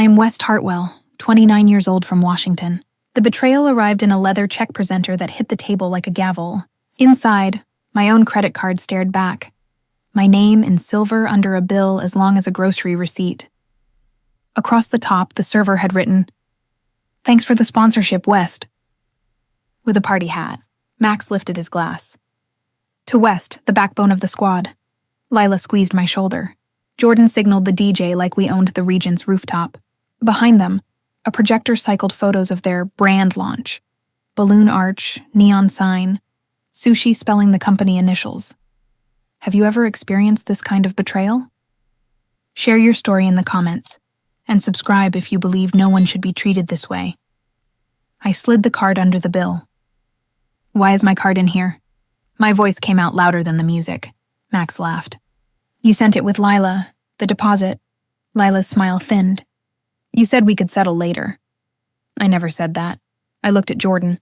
am West Hartwell, 29 years old from Washington. The betrayal arrived in a leather check presenter that hit the table like a gavel. Inside, my own credit card stared back. My name in silver under a bill as long as a grocery receipt. Across the top, the server had written, "Thanks for the sponsorship, West." With a party hat, Max lifted his glass. To West, the backbone of the squad. Lila squeezed my shoulder. Jordan signaled the DJ like we owned the Regent's rooftop. Behind them, a projector cycled photos of their brand launch. Balloon arch, neon sign, sushi spelling the company initials. Have you ever experienced this kind of betrayal? Share your story in the comments, and subscribe if you believe no one should be treated this way. I slid the card under the bill. "Why is my card in here?" My voice came out louder than the music. Max laughed. "You sent it with Lila, the deposit." Lila's smile thinned. "You said we could settle later." I never said that. I looked at Jordan.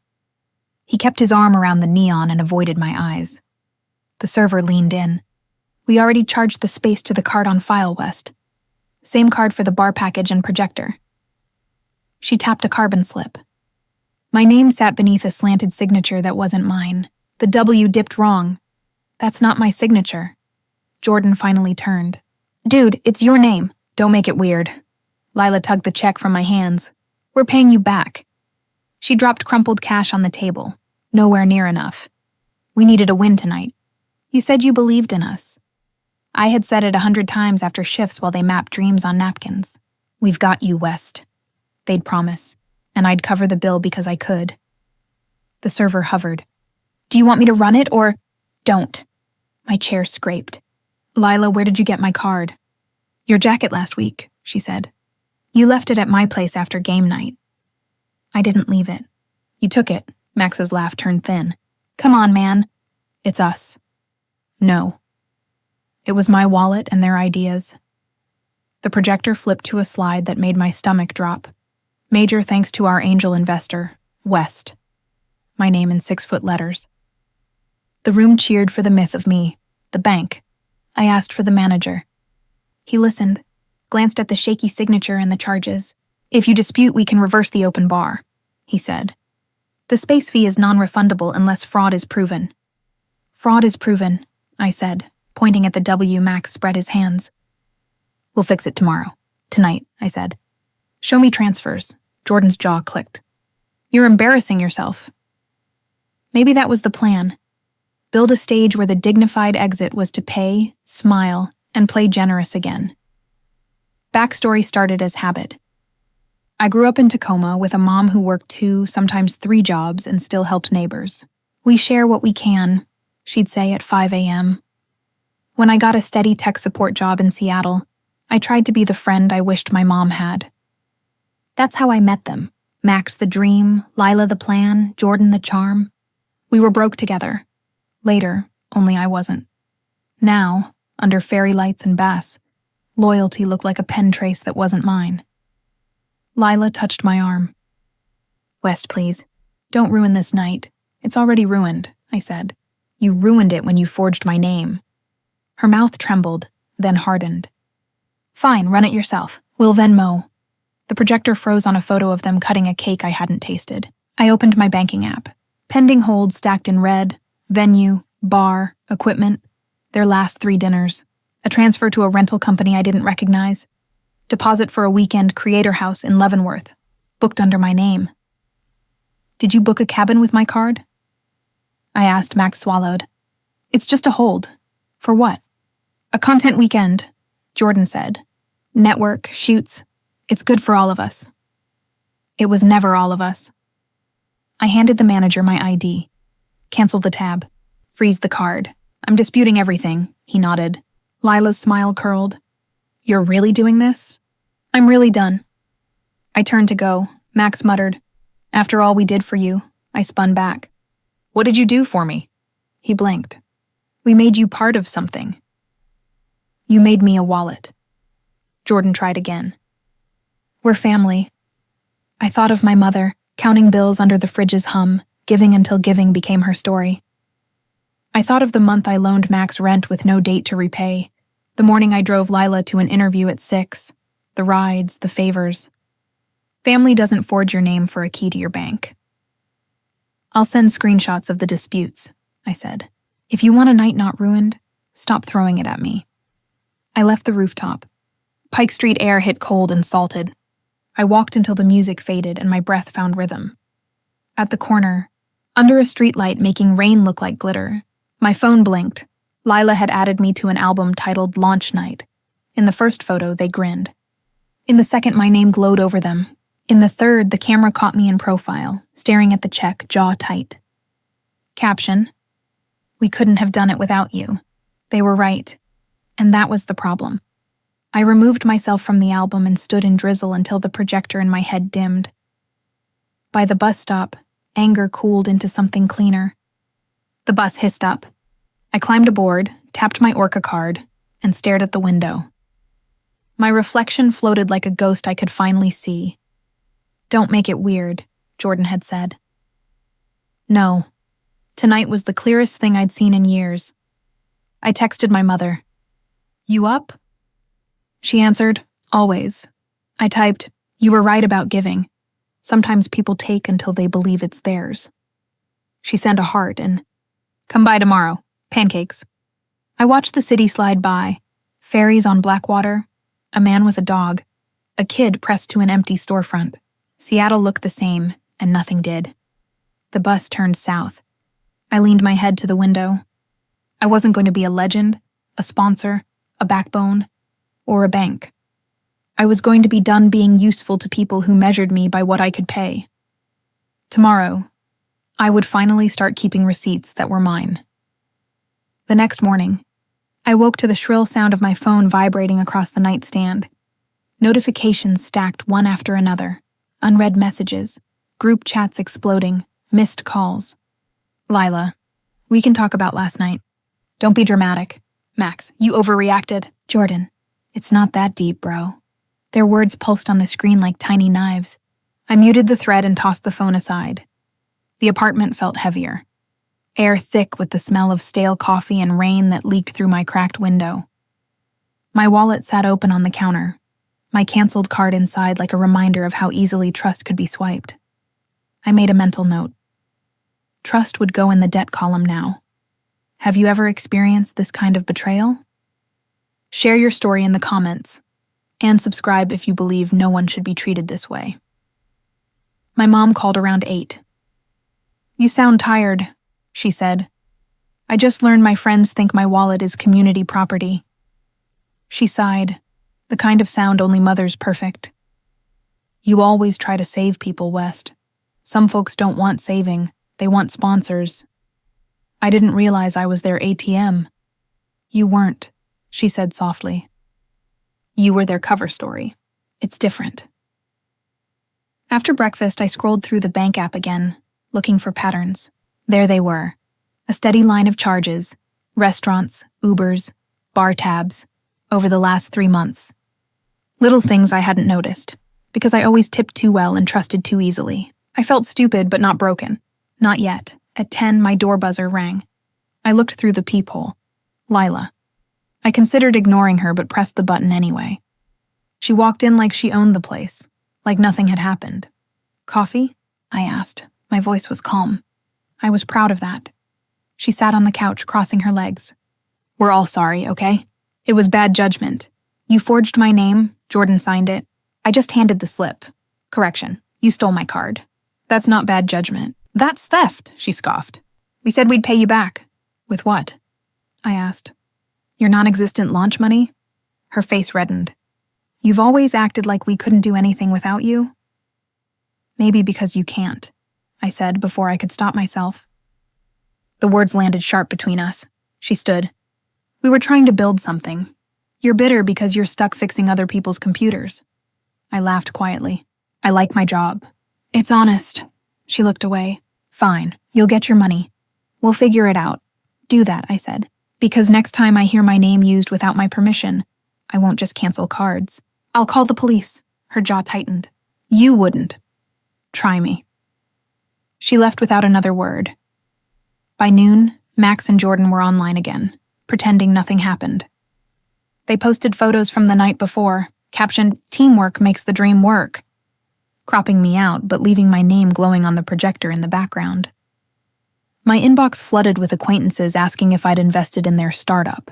He kept his arm around the neon and avoided my eyes. The server leaned in. "We already charged the space to the card on file, West. Same card for the bar package and projector." She tapped a carbon slip. My name sat beneath a slanted signature that wasn't mine. The W dipped wrong. "That's not my signature." Jordan finally turned. "Dude, it's your name. Don't make it weird." Lila tugged the check from my hands. "We're paying you back." She dropped crumpled cash on the table. Nowhere near enough. "We needed a win tonight. You said you believed in us." I had said it 100 times after shifts while they mapped dreams on napkins. "We've got you, West." They'd promise, and I'd cover the bill because I could. The server hovered. "Do you want me to run it or—" "Don't." My chair scraped. "Lila, where did you get my card?" "Your jacket last week," she said. "You left it at my place after game night." "I didn't leave it." "You took it." Max's laugh turned thin. "Come on, man." "It's us." "No." It was my wallet and their ideas. The projector flipped to a slide that made my stomach drop. Major thanks to our angel investor, West. My name in 6-foot letters. The room cheered for the myth of me, the bank. I asked for the manager. He listened, glanced at the shaky signature and the charges. "If you dispute, we can reverse the open bar," he said. "The space fee is non-refundable unless fraud is proven." "Fraud is proven," I said, pointing at the W. Max spread his hands. "We'll fix it tomorrow. Tonight," I said. "Show me transfers." Jordan's jaw clicked. "You're embarrassing yourself." Maybe that was the plan. Build a stage where the dignified exit was to pay, smile, and play generous again. Backstory started as habit. I grew up in Tacoma with a mom who worked 2, sometimes 3 jobs and still helped neighbors. "We share what we can," she'd say at 5 a.m. When I got a steady tech support job in Seattle, I tried to be the friend I wished my mom had. That's how I met them. Max the dream, Lila the plan, Jordan the charm. We were broke together. Later, only I wasn't. Now, under fairy lights and bass, loyalty looked like a pen trace that wasn't mine. Lila touched my arm. "West, please. Don't ruin this night. It's already ruined," I said. "You ruined it when you forged my name." Her mouth trembled, then hardened. "Fine, run it yourself. We'll Venmo." The projector froze on a photo of them cutting a cake I hadn't tasted. I opened my banking app. Pending holds stacked in red, venue, bar, equipment, their last 3 dinners, a transfer to a rental company I didn't recognize, deposit for a weekend creator house in Leavenworth, booked under my name. "Did you book a cabin with my card?" I asked. Max swallowed. "It's just a hold." "For what?" "A content weekend," Jordan said. "Network, shoots. It's good for all of us." It was never all of us. I handed the manager my ID. "Cancel the tab. Freeze the card. I'm disputing everything," he nodded. Lila's smile curled. "You're really doing this?" "I'm really done." I turned to go. Max muttered, "After all we did for you." I spun back. "What did you do for me?" He blinked. "We made you part of something." "You made me a wallet." Jordan tried again. "We're family." I thought of my mother, counting bills under the fridge's hum, giving until giving became her story. I thought of the month I loaned Max rent with no date to repay, the morning I drove Lila to an interview at 6, the rides, the favors, Family doesn't forge your name for a key to your bank. I'll send screenshots of the disputes, I said. If you want a night not ruined, stop throwing it at me. I left the rooftop. Pike Street air hit cold and salted. I walked until the music faded and my breath found rhythm. At the corner, under a streetlight making rain look like glitter, my phone blinked. Lila had added me to an album titled Launch Night. In the first photo, they grinned. In the second, my name glowed over them. In the third, the camera caught me in profile, staring at the check, jaw tight. Caption: "We couldn't have done it without you." They were right. And that was the problem. I removed myself from the album and stood in drizzle until the projector in my head dimmed. By the bus stop, anger cooled into something cleaner. The bus hissed up. I climbed aboard, tapped my Orca card, and stared at the window. My reflection floated like a ghost I could finally see. "Don't make it weird," Jordan had said. No. Tonight was the clearest thing I'd seen in years. I texted my mother. "You up?" She answered, "Always." I typed, "You were right about giving. Sometimes people take until they believe it's theirs." She sent a heart and, "Come by tomorrow. Pancakes." I watched the city slide by. Ferries on Blackwater, a man with a dog, a kid pressed to an empty storefront. Seattle looked the same, and nothing did. The bus turned south. I leaned my head to the window. I wasn't going to be a legend, a sponsor, a backbone, or a bank. I was going to be done being useful to people who measured me by what I could pay. Tomorrow, I would finally start keeping receipts that were mine. The next morning, I woke to the shrill sound of my phone vibrating across the nightstand. Notifications stacked one after another. Unread messages, group chats exploding, missed calls. "Lila, we can talk about last night. Don't be dramatic. Max, you overreacted." "Jordan, it's not that deep, bro." Their words pulsed on the screen like tiny knives. I muted the thread and tossed the phone aside. The apartment felt heavier. Air thick with the smell of stale coffee and rain that leaked through my cracked window. My wallet sat open on the counter, my canceled card inside like a reminder of how easily trust could be swiped. I made a mental note. Trust would go in the debt column now. Have you ever experienced this kind of betrayal? Share your story in the comments, and subscribe if you believe no one should be treated this way. My mom called around 8. "You sound tired," she said. "I just learned my friends think my wallet is community property." She sighed, the kind of sound only mothers perfect. "You always try to save people, West. Some folks don't want saving, they want sponsors. I didn't realize I was their ATM." "You weren't," she said softly. "You were their cover story. It's different." After breakfast, I scrolled through the bank app again, looking for patterns. There they were. A steady line of charges, restaurants, Ubers, bar tabs, over the last 3 months. Little things I hadn't noticed, because I always tipped too well and trusted too easily. I felt stupid but not broken. Not yet. At 10, my door buzzer rang. I looked through the peephole. Lila. I considered ignoring her but pressed the button anyway. She walked in like she owned the place, like nothing had happened. "Coffee?" I asked. My voice was calm. I was proud of that. She sat on the couch, crossing her legs. "We're all sorry, okay? It was bad judgment. You forged my name, Jordan signed it. I just handed the slip. Correction, you stole my card. That's not bad judgment. That's theft," she scoffed. "We said we'd pay you back." "With what?" I asked. "Your non-existent launch money?" Her face reddened. "You've always acted like we couldn't do anything without you." "Maybe because you can't," I said before I could stop myself. The words landed sharp between us. She stood. "We were trying to build something. You're bitter because you're stuck fixing other people's computers." I laughed quietly. "I like my job." "It's honest." She looked away. "Fine, you'll get your money. We'll figure it out." "Do that," I said, "because next time I hear my name used without my permission, I won't just cancel cards. I'll call the police." Her jaw tightened. "You wouldn't." "Try me." She left without another word. By noon, Max and Jordan were online again, pretending nothing happened. They posted photos from the night before, captioned, "Teamwork makes the dream work." cropping me out but leaving my name glowing on the projector in the background. My inbox flooded with acquaintances asking if I'd invested in their startup.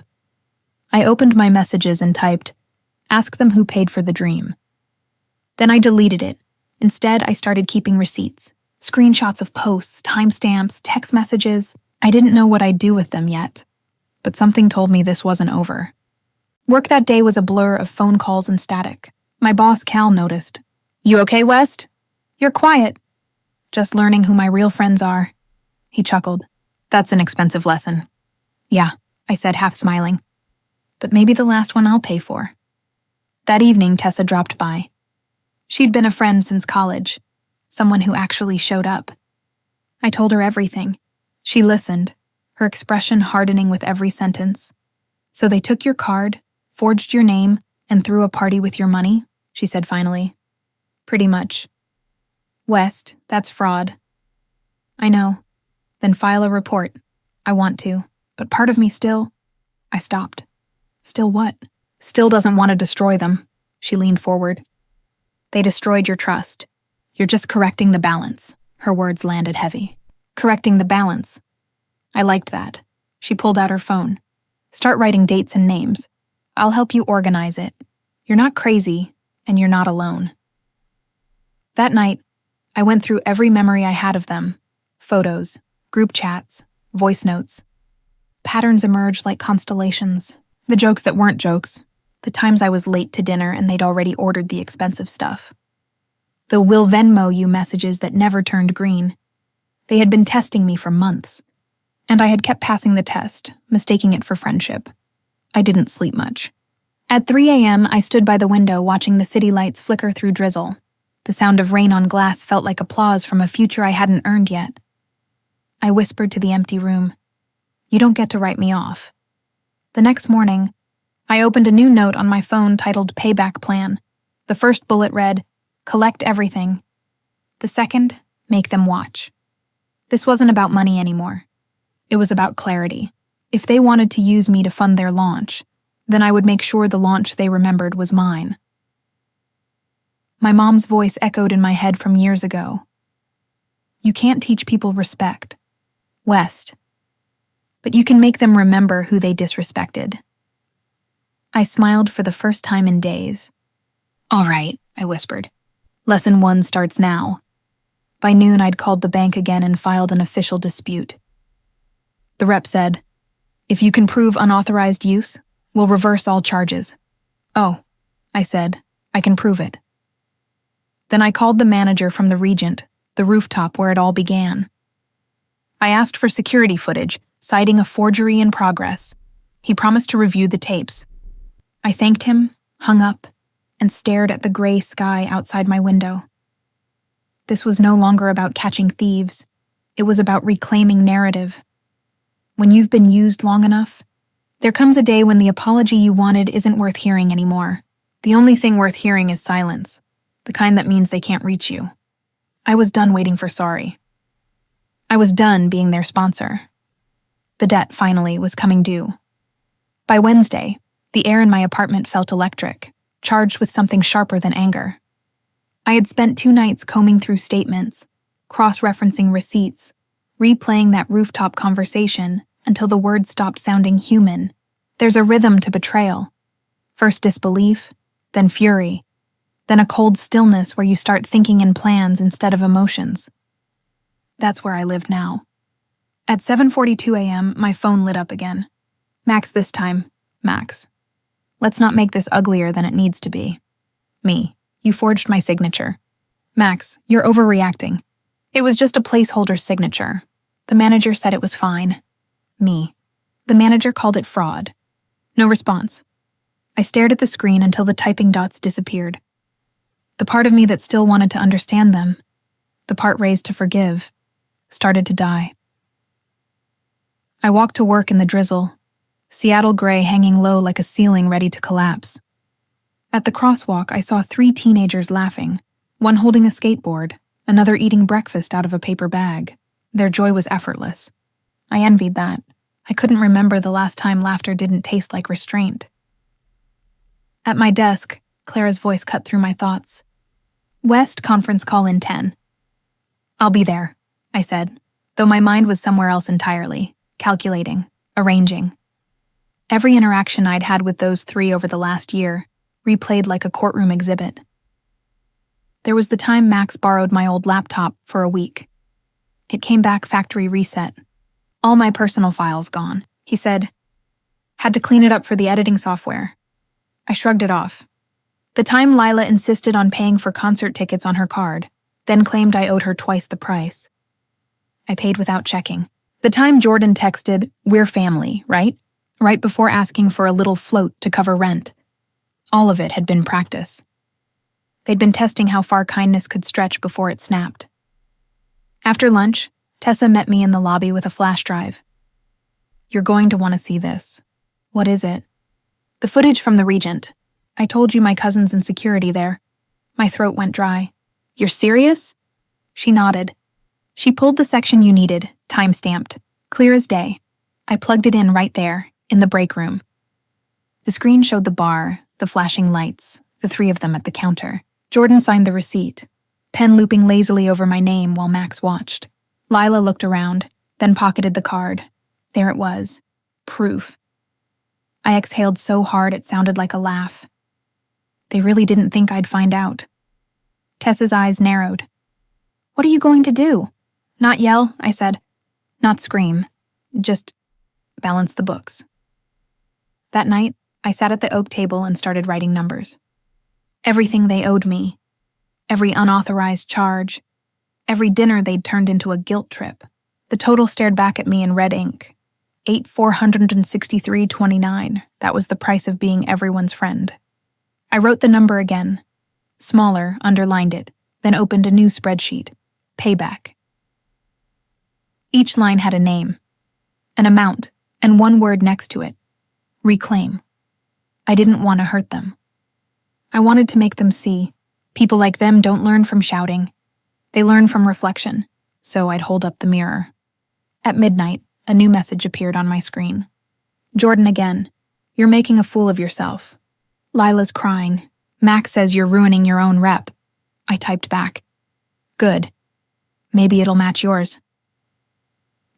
I opened my messages and typed, "Ask them who paid for the dream." Then I deleted it. Instead, I started keeping receipts, screenshots of posts, timestamps, text messages. I didn't know what I'd do with them yet, but something told me this wasn't over. Work that day was a blur of phone calls and static. My boss, Cal, noticed. "You okay, West? You're quiet." "Just learning who my real friends are." He chuckled. "That's an expensive lesson." "Yeah," I said, half smiling. "But maybe the last one I'll pay for." That evening, Tessa dropped by. She'd been a friend since college, someone who actually showed up. I told her everything. She listened, her expression hardening with every sentence. "So they took your card, forged your name, and threw a party with your money?" she said finally. "Pretty much." "West, that's fraud." "I know. Then file a report." "I want to, but part of me still—" I stopped. "Still what?" "Still doesn't want to destroy them." She leaned forward. "They destroyed your trust. You're just correcting the balance." Her words landed heavy. "Correcting the balance." I liked that. She pulled out her phone. "Start writing dates and names. I'll help you organize it. You're not crazy, and you're not alone." That night, I went through every memory I had of them. Photos, group chats, voice notes. Patterns emerged like constellations. The jokes that weren't jokes. The times I was late to dinner and they'd already ordered the expensive stuff. The "will Venmo you" messages that never turned green. They had been testing me for months. And I had kept passing the test, mistaking it for friendship. I didn't sleep much. At 3 a.m., I stood by the window watching the city lights flicker through drizzle. The sound of rain on glass felt like applause from a future I hadn't earned yet. I whispered to the empty room, "You don't get to write me off." The next morning, I opened a new note on my phone titled Payback Plan. The first bullet read, "Collect everything." The second, "Make them watch." This wasn't about money anymore. It was about clarity. If they wanted to use me to fund their launch, then I would make sure the launch they remembered was mine. My mom's voice echoed in my head from years ago. "You can't teach people respect, West, but you can make them remember who they disrespected." I smiled for the first time in days. "All right," I whispered. "Lesson 1 starts now." By noon, I'd called the bank again and filed an official dispute. The rep said, "If you can prove unauthorized use, we'll reverse all charges." "Oh," I said, "I can prove it." Then I called the manager from the Regent, the rooftop where it all began. I asked for security footage, citing a forgery in progress. He promised to review the tapes. I thanked him, hung up, and stared at the gray sky outside my window. This was no longer about catching thieves. It was about reclaiming narrative. When you've been used long enough, there comes a day when the apology you wanted isn't worth hearing anymore. The only thing worth hearing is silence, the kind that means they can't reach you. I was done waiting for sorry. I was done being their sponsor. The debt, finally, was coming due. By Wednesday, the air in my apartment felt electric, charged with something sharper than anger. I had spent 2 nights combing through statements, cross-referencing receipts, replaying that rooftop conversation until the words stopped sounding human. There's a rhythm to betrayal. First disbelief, then fury, then a cold stillness where you start thinking in plans instead of emotions. That's where I live now. At 7:42 a.m., my phone lit up again. "Max this time. Max. Let's not make this uglier than it needs to be." "Me. You forged my signature." "Max, you're overreacting. It was just a placeholder signature. The manager said it was fine." "Me. The manager called it fraud." No response. I stared at the screen until the typing dots disappeared. The part of me that still wanted to understand them, the part raised to forgive, started to die. I walked to work in the drizzle, Seattle gray hanging low like a ceiling ready to collapse. At the crosswalk, I saw 3 teenagers laughing, one holding a skateboard, another eating breakfast out of a paper bag. Their joy was effortless. I envied that. I couldn't remember the last time laughter didn't taste like restraint. At my desk, Clara's voice cut through my thoughts. West conference call in 10. I'll be there, I said, though my mind was somewhere else entirely, calculating, arranging. Every interaction I'd had with those three over the last year, replayed like a courtroom exhibit. There was the time Max borrowed my old laptop for a week. It came back factory reset. All my personal files gone, he said. Had to clean it up for the editing software. I shrugged it off. The time Lila insisted on paying for concert tickets on her card, then claimed I owed her twice the price. I paid without checking. The time Jordan texted, "We're family, right?" right before asking for a little float to cover rent. All of it had been practice. They'd been testing how far kindness could stretch before it snapped. After lunch, Tessa met me in the lobby with a flash drive. "You're going to want to see this." "What is it?" "The footage from the Regent. I told you my cousin's in security there." My throat went dry. "You're serious?" She nodded. She pulled the section you needed, time-stamped, clear as day. I plugged it in right there, in the break room. The screen showed the bar, the flashing lights, the three of them at the counter. Jordan signed the receipt, pen looping lazily over my name while Max watched. Lila looked around, then pocketed the card. There it was. Proof. I exhaled so hard it sounded like a laugh. They really didn't think I'd find out. Tessa's eyes narrowed. "What are you going to do?" "Not yell," I said. "Not scream. Just balance the books." That night, I sat at the oak table and started writing numbers. Everything they owed me. Every unauthorized charge. Every dinner they'd turned into a guilt trip. The total stared back at me in red ink. $8,463.29. That was the price of being everyone's friend. I wrote the number again. Smaller, underlined it, then opened a new spreadsheet. Payback. Each line had a name, an amount, and one word next to it. Reclaim. I didn't want to hurt them. I wanted to make them see. People like them don't learn from shouting. They learn from reflection, so I'd hold up the mirror. At midnight, a new message appeared on my screen. "Jordan again. You're making a fool of yourself. Lila's crying. Max says you're ruining your own rep." I typed back. "Good. Maybe it'll match yours."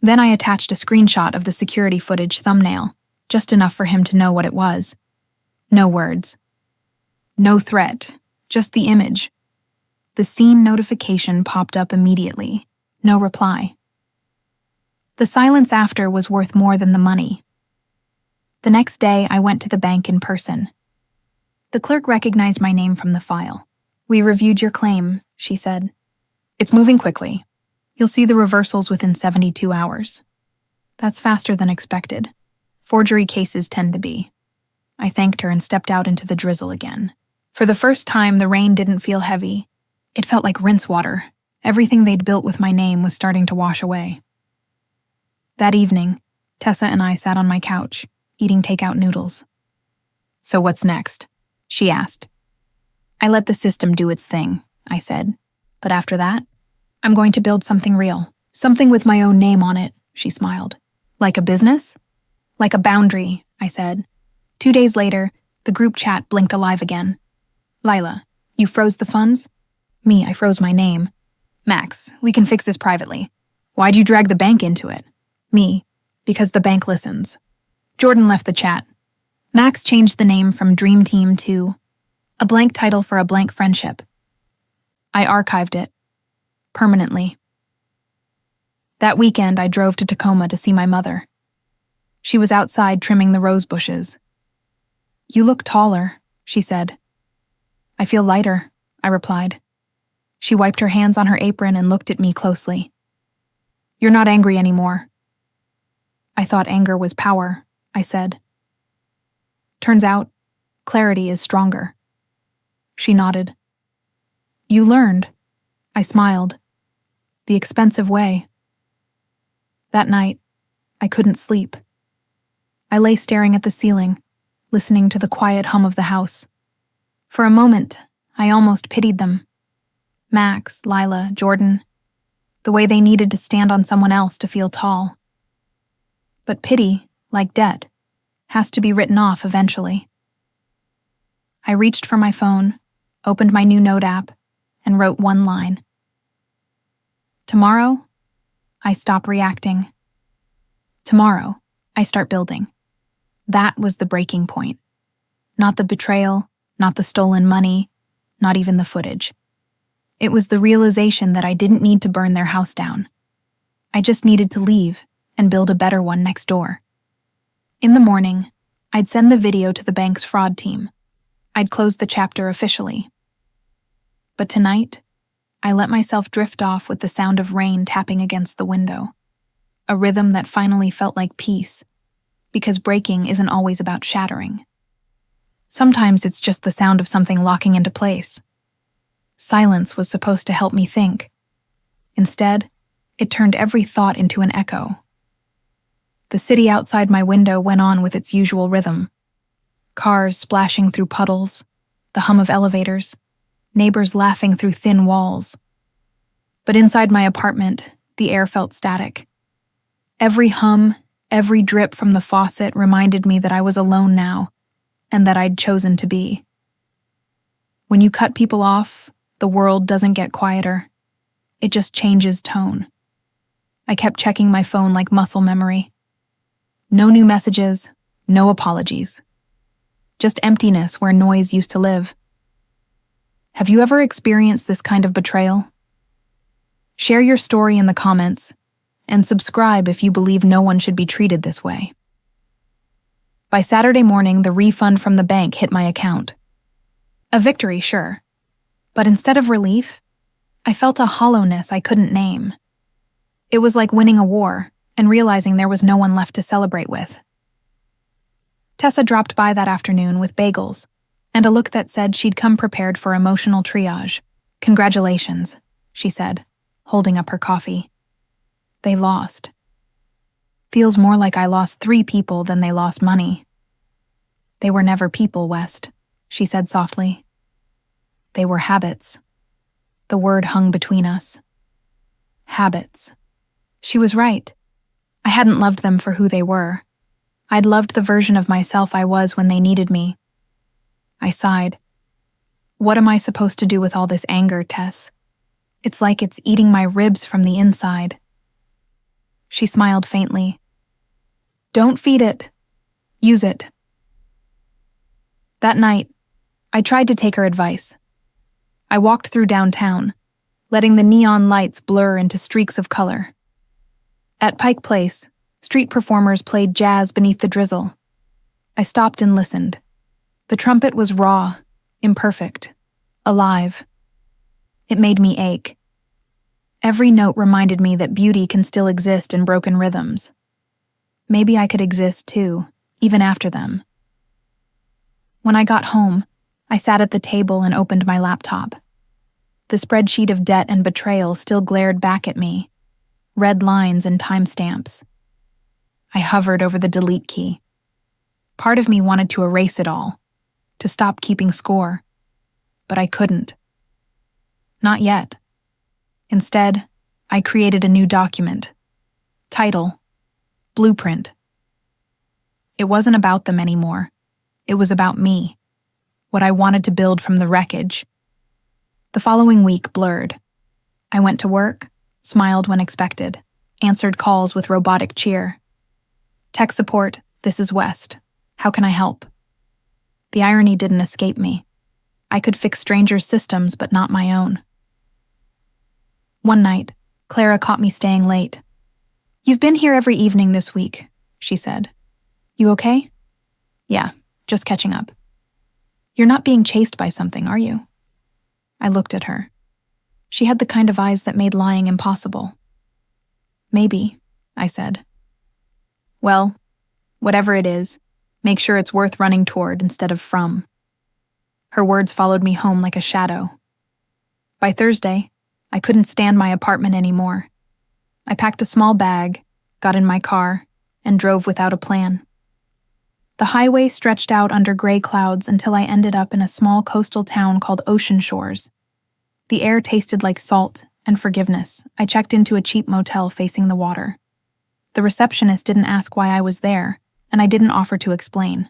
Then I attached a screenshot of the security footage thumbnail, just enough for him to know what it was. No words. No threat, just the image. The scene notification popped up immediately. No reply. The silence after was worth more than the money. The next day, I went to the bank in person. The clerk recognized my name from the file. "We reviewed your claim," she said. "It's moving quickly. You'll see the reversals within 72 hours. That's faster than expected. Forgery cases tend to be. I thanked her and stepped out into the drizzle again. For the first time, the rain didn't feel heavy. It felt like rinse water. Everything they'd built with my name was starting to wash away. That evening, Tessa and I sat on my couch, eating takeout noodles. "So what's next?" she asked. "I let the system do its thing," I said. "But after that, I'm going to build something real. Something with my own name on it," she smiled. "Like a business?" "Like a boundary," I said. 2 days later, the group chat blinked alive again. "Lila, you froze the funds?" "Me, I froze my name." "Max, we can fix this privately." "Why'd you drag the bank into it?" "Me, because the bank listens." Jordan left the chat. Max changed the name from Dream Team to a blank title for a blank friendship. I archived it. Permanently. That weekend, I drove to Tacoma to see my mother. She was outside trimming the rose bushes. "You look taller," she said. "I feel lighter," I replied. She wiped her hands on her apron and looked at me closely. "You're not angry anymore." "I thought anger was power," I said. "Turns out, clarity is stronger." She nodded. "You learned." I smiled. "The expensive way." That night, I couldn't sleep. I lay staring at the ceiling, listening to the quiet hum of the house. For a moment, I almost pitied them. Max, Lila, Jordan, the way they needed to stand on someone else to feel tall. But pity, like debt, has to be written off eventually. I reached for my phone, opened my new note app, and wrote one line. Tomorrow, I stop reacting. Tomorrow, I start building. That was the breaking point. Not the betrayal, not the stolen money, not even the footage. It was the realization that I didn't need to burn their house down. I just needed to leave and build a better one next door. In the morning, I'd send the video to the bank's fraud team. I'd close the chapter officially. But tonight, I let myself drift off with the sound of rain tapping against the window, a rhythm that finally felt like peace, because breaking isn't always about shattering. Sometimes it's just the sound of something locking into place. Silence was supposed to help me think. Instead, it turned every thought into an echo. The city outside my window went on with its usual rhythm. Cars splashing through puddles, the hum of elevators, neighbors laughing through thin walls. But inside my apartment, the air felt static. Every hum, every drip from the faucet reminded me that I was alone now, and that I'd chosen to be. When you cut people off, the world doesn't get quieter. It just changes tone. I kept checking my phone like muscle memory. No new messages, no apologies. Just emptiness where noise used to live. Have you ever experienced this kind of betrayal? Share your story in the comments, and subscribe if you believe no one should be treated this way. By Saturday morning, the refund from the bank hit my account. A victory, sure. But instead of relief, I felt a hollowness I couldn't name. It was like winning a war and realizing there was no one left to celebrate with. Tessa dropped by that afternoon with bagels and a look that said she'd come prepared for emotional triage. "Congratulations," she said, holding up her coffee. "They lost. Feels more like I lost 3 people than they lost money." "They were never people, West," she said softly. "They were habits." The word hung between us. Habits. She was right. I hadn't loved them for who they were. I'd loved the version of myself I was when they needed me. I sighed. What am I supposed to do with all this anger, Tess? It's like it's eating my ribs from the inside. She smiled faintly. "Don't feed it. Use it." That night, I tried to take her advice. I walked through downtown, letting the neon lights blur into streaks of color. At Pike Place, street performers played jazz beneath the drizzle. I stopped and listened. The trumpet was raw, imperfect, alive. It made me ache. Every note reminded me that beauty can still exist in broken rhythms. Maybe I could exist too, even after them. When I got home, I sat at the table and opened my laptop. The spreadsheet of debt and betrayal still glared back at me, red lines and timestamps. I hovered over the delete key. Part of me wanted to erase it all, to stop keeping score, but I couldn't. Not yet. Instead, I created a new document. Title: Blueprint. It wasn't about them anymore. It was about me, what I wanted to build from the wreckage. The following week blurred. I went to work, smiled when expected, answered calls with robotic cheer. Tech support, this is West. How can I help? The irony didn't escape me. I could fix strangers' systems, but not my own. One night, Clara caught me staying late. "You've been here every evening this week," she said. "You okay?" "Yeah, just catching up." "You're not being chased by something, are you?" I looked at her. She had the kind of eyes that made lying impossible. "Maybe," I said. "Well, whatever it is, make sure it's worth running toward instead of from." Her words followed me home like a shadow. By Thursday, I couldn't stand my apartment anymore. I packed a small bag, got in my car, and drove without a plan. The highway stretched out under gray clouds until I ended up in a small coastal town called Ocean Shores. The air tasted like salt and forgiveness. I checked into a cheap motel facing the water. The receptionist didn't ask why I was there, and I didn't offer to explain.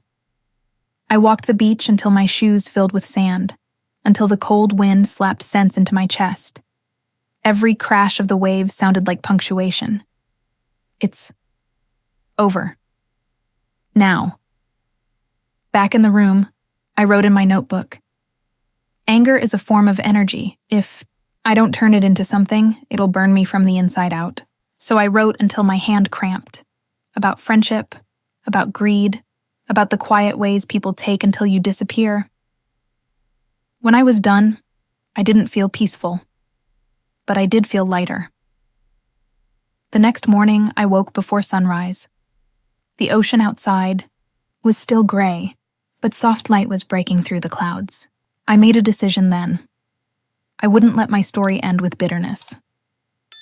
I walked the beach until my shoes filled with sand, until the cold wind slapped sense into my chest. Every crash of the waves sounded like punctuation. It's over. Now. Back in the room, I wrote in my notebook. Anger is a form of energy. If I don't turn it into something, it'll burn me from the inside out. So I wrote until my hand cramped. About friendship, about greed, about the quiet ways people take until you disappear. When I was done, I didn't feel peaceful, but I did feel lighter. The next morning, I woke before sunrise. The ocean outside was still gray, but soft light was breaking through the clouds. I made a decision then. I wouldn't let my story end with bitterness.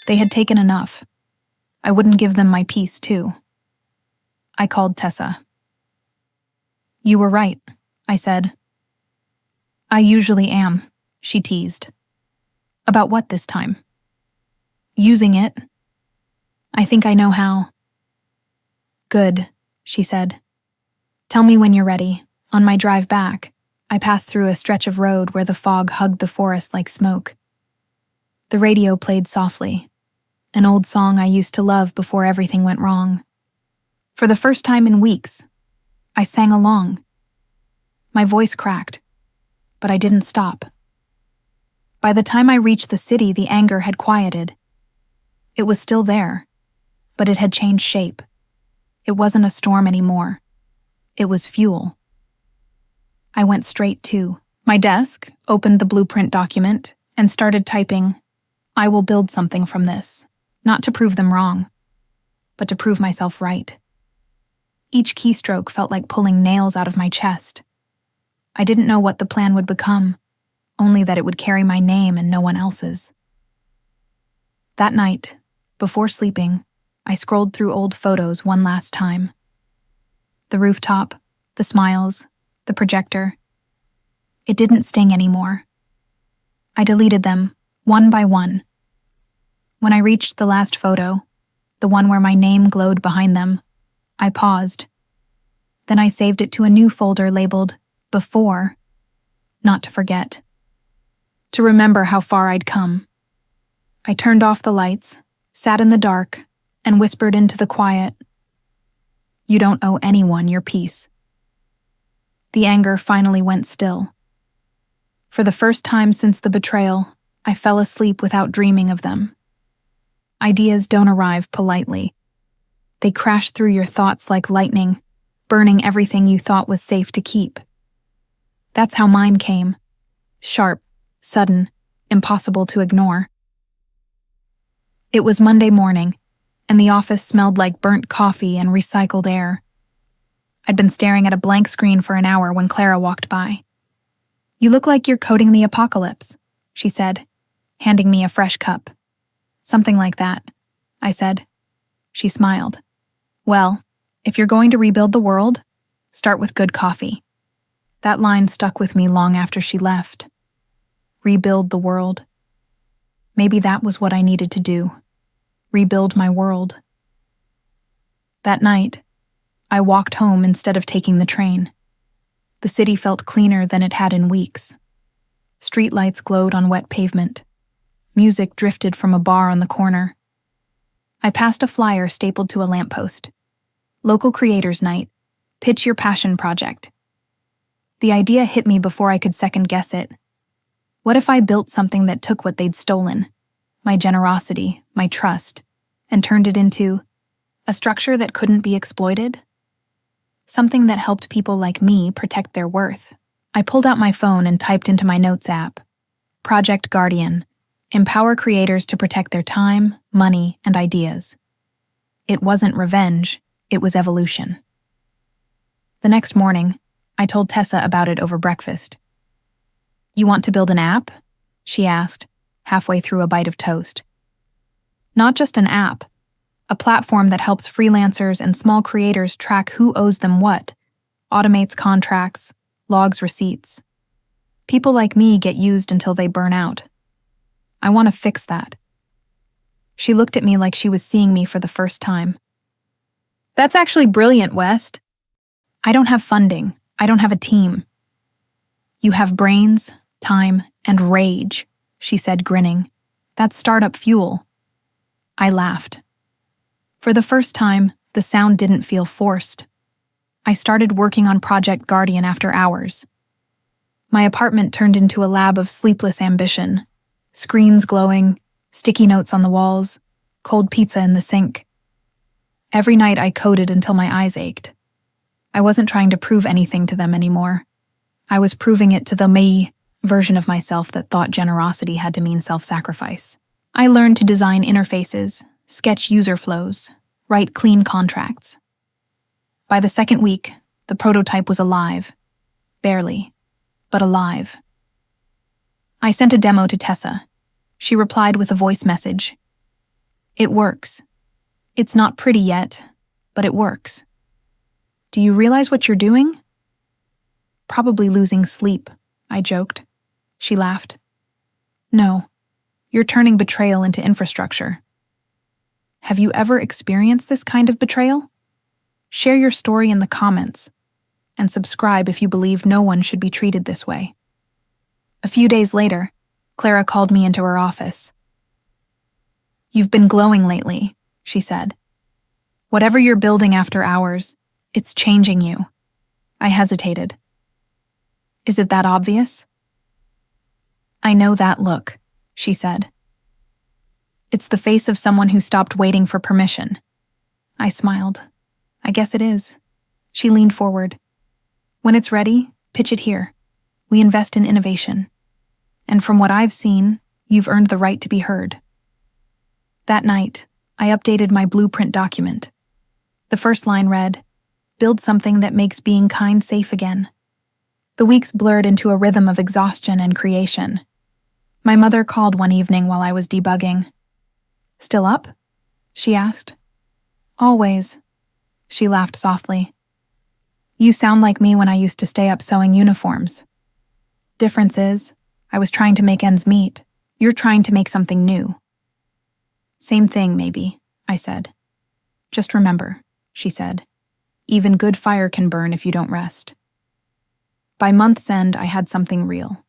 They had taken enough. I wouldn't give them my peace, too. I called Tessa. "You were right," I said. "I usually am," she teased. "About what this time?" "Using it. I think I know how." "Good," she said. "Tell me when you're ready." On my drive back, I passed through a stretch of road where the fog hugged the forest like smoke. The radio played softly, an old song I used to love before everything went wrong. For the first time in weeks, I sang along. My voice cracked, but I didn't stop. By the time I reached the city, the anger had quieted. It was still there, but it had changed shape. It wasn't a storm anymore. It was fuel. I went straight to my desk, opened the blueprint document, and started typing, "I will build something from this, not to prove them wrong, but to prove myself right." Each keystroke felt like pulling nails out of my chest. I didn't know what the plan would become, only that it would carry my name and no one else's. That night, before sleeping, I scrolled through old photos one last time. The rooftop, the smiles, the projector. It didn't sting anymore. I deleted them, one by one. When I reached the last photo, the one where my name glowed behind them, I paused. Then I saved it to a new folder labeled Before, not to forget. To remember how far I'd come. I turned off the lights, sat in the dark, and whispered into the quiet, "You don't owe anyone your peace." The anger finally went still. For the first time since the betrayal, I fell asleep without dreaming of them. Ideas don't arrive politely. They crash through your thoughts like lightning, burning everything you thought was safe to keep. That's how mine came. Sharp, sudden, impossible to ignore. It was Monday morning, and the office smelled like burnt coffee and recycled air. I'd been staring at a blank screen for an hour when Clara walked by. "You look like you're coding the apocalypse," she said, handing me a fresh cup. "Something like that," I said. She smiled. "Well, if you're going to rebuild the world, start with good coffee." That line stuck with me long after she left. Rebuild the world. Maybe that was what I needed to do. Rebuild my world. That night, I walked home instead of taking the train. The city felt cleaner than it had in weeks. Streetlights glowed on wet pavement. Music drifted from a bar on the corner. I passed a flyer stapled to a lamppost. Local Creators Night. Pitch your passion project. The idea hit me before I could second-guess it. What if I built something that took what they'd stolen, my generosity, my trust, and turned it into a structure that couldn't be exploited? Something that helped people like me protect their worth. I pulled out my phone and typed into my notes app, Project Guardian, empower creators to protect their time, money, and ideas. It wasn't revenge, it was evolution. The next morning, I told Tessa about it over breakfast. "You want to build an app?" she asked, halfway through a bite of toast. "Not just an app, a platform that helps freelancers and small creators track who owes them what, automates contracts, logs receipts. People like me get used until they burn out. I want to fix that." She looked at me like she was seeing me for the first time. "That's actually brilliant, West. I don't have funding. I don't have a team. You have brains, time, and rage, she said, grinning. That's startup fuel. I laughed. For the first time, the sound didn't feel forced. I started working on Project Guardian after hours. My apartment turned into a lab of sleepless ambition. Screens glowing, sticky notes on the walls, cold pizza in the sink. Every night I coded until my eyes ached. I wasn't trying to prove anything to them anymore. I was proving it to the me version of myself that thought generosity had to mean self-sacrifice. I learned to design interfaces, sketch user flows, write clean contracts. By the second week, the prototype was alive. Barely, but alive. I sent a demo to Tessa. She replied with a voice message. It works. It's not pretty yet, but it works. Do you realize what you're doing? Probably losing sleep, I joked. She laughed. No, you're turning betrayal into infrastructure. Have you ever experienced this kind of betrayal? Share your story in the comments, and subscribe if you believe no one should be treated this way. A few days later, Clara called me into her office. You've been glowing lately, she said. Whatever you're building after hours, it's changing you. I hesitated. Is it that obvious? I know that look, she said. It's the face of someone who stopped waiting for permission. I smiled. I guess it is. She leaned forward. When it's ready, pitch it here. We invest in innovation. And from what I've seen, you've earned the right to be heard. That night, I updated my blueprint document. The first line read, "Build something that makes being kind safe again." The weeks blurred into a rhythm of exhaustion and creation. My mother called one evening while I was debugging. "Still up?" she asked. "Always." She laughed softly. "You sound like me when I used to stay up sewing uniforms. Difference is, I was trying to make ends meet. You're trying to make something new." "Same thing, maybe," I said. "Just remember," she said, "even good fire can burn if you don't rest." By month's end, I had something real.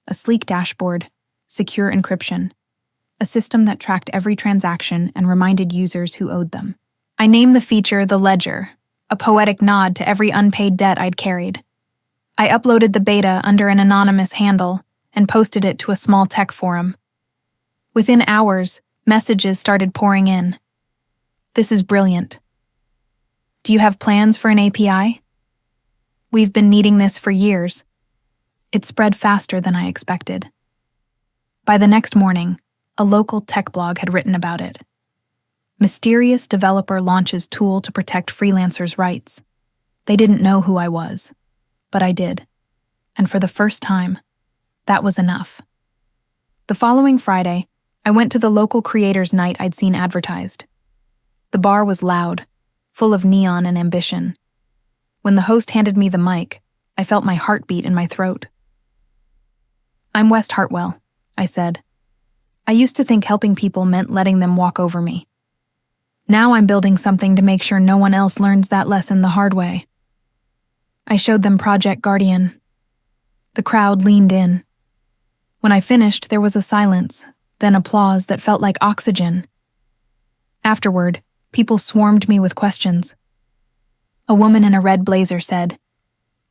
A sleek dashboard, secure encryption, a system that tracked every transaction and reminded users who owed them. I named the feature the Ledger, a poetic nod to every unpaid debt I'd carried. I uploaded the beta under an anonymous handle and posted it to a small tech forum. Within hours, messages started pouring in. "This is brilliant. Do you have plans for an API? We've been needing this for years." It spread faster than I expected. By the next morning, a local tech blog had written about it. Mysterious developer launches tool to protect freelancers' rights. They didn't know who I was, but I did. And for the first time, that was enough. The following Friday, I went to the local creators' night I'd seen advertised. The bar was loud, full of neon and ambition. When the host handed me the mic, I felt my heartbeat in my throat. "I'm West Hartwell," I said. "I used to think helping people meant letting them walk over me. Now I'm building something to make sure no one else learns that lesson the hard way." I showed them Project Guardian. The crowd leaned in. When I finished, there was a silence, then applause that felt like oxygen. Afterward, people swarmed me with questions. A woman in a red blazer said,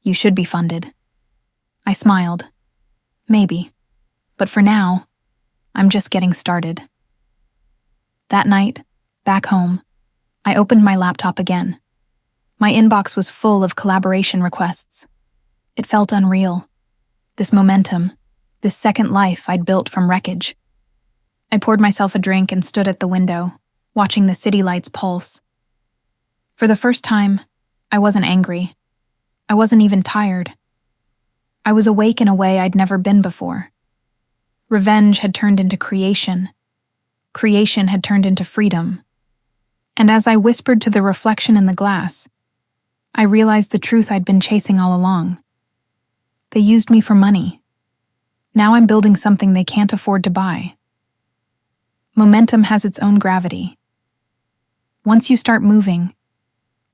"You should be funded." I smiled. Maybe. But for now, I'm just getting started. That night, back home, I opened my laptop again. My inbox was full of collaboration requests. It felt unreal. This momentum, this second life I'd built from wreckage. I poured myself a drink and stood at the window, watching the city lights pulse. For the first time, I wasn't angry. I wasn't even tired. I was awake in a way I'd never been before. Revenge had turned into creation. Creation had turned into freedom. And as I whispered to the reflection in the glass, I realized the truth I'd been chasing all along. They used me for money. Now I'm building something they can't afford to buy. Momentum has its own gravity. Once you start moving,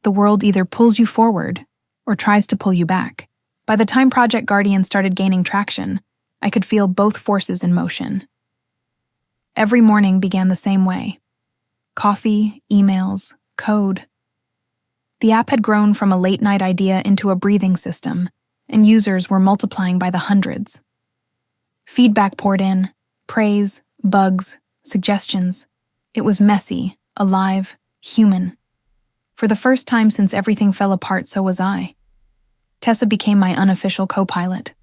the world either pulls you forward or tries to pull you back. By the time Project Guardian started gaining traction, I could feel both forces in motion. Every morning began the same way. Coffee, emails, code. The app had grown from a late-night idea into a breathing system, and users were multiplying by the hundreds. Feedback poured in, praise, bugs, suggestions. It was messy, alive, human. For the first time since everything fell apart, so was I. Tessa became my unofficial co-pilot.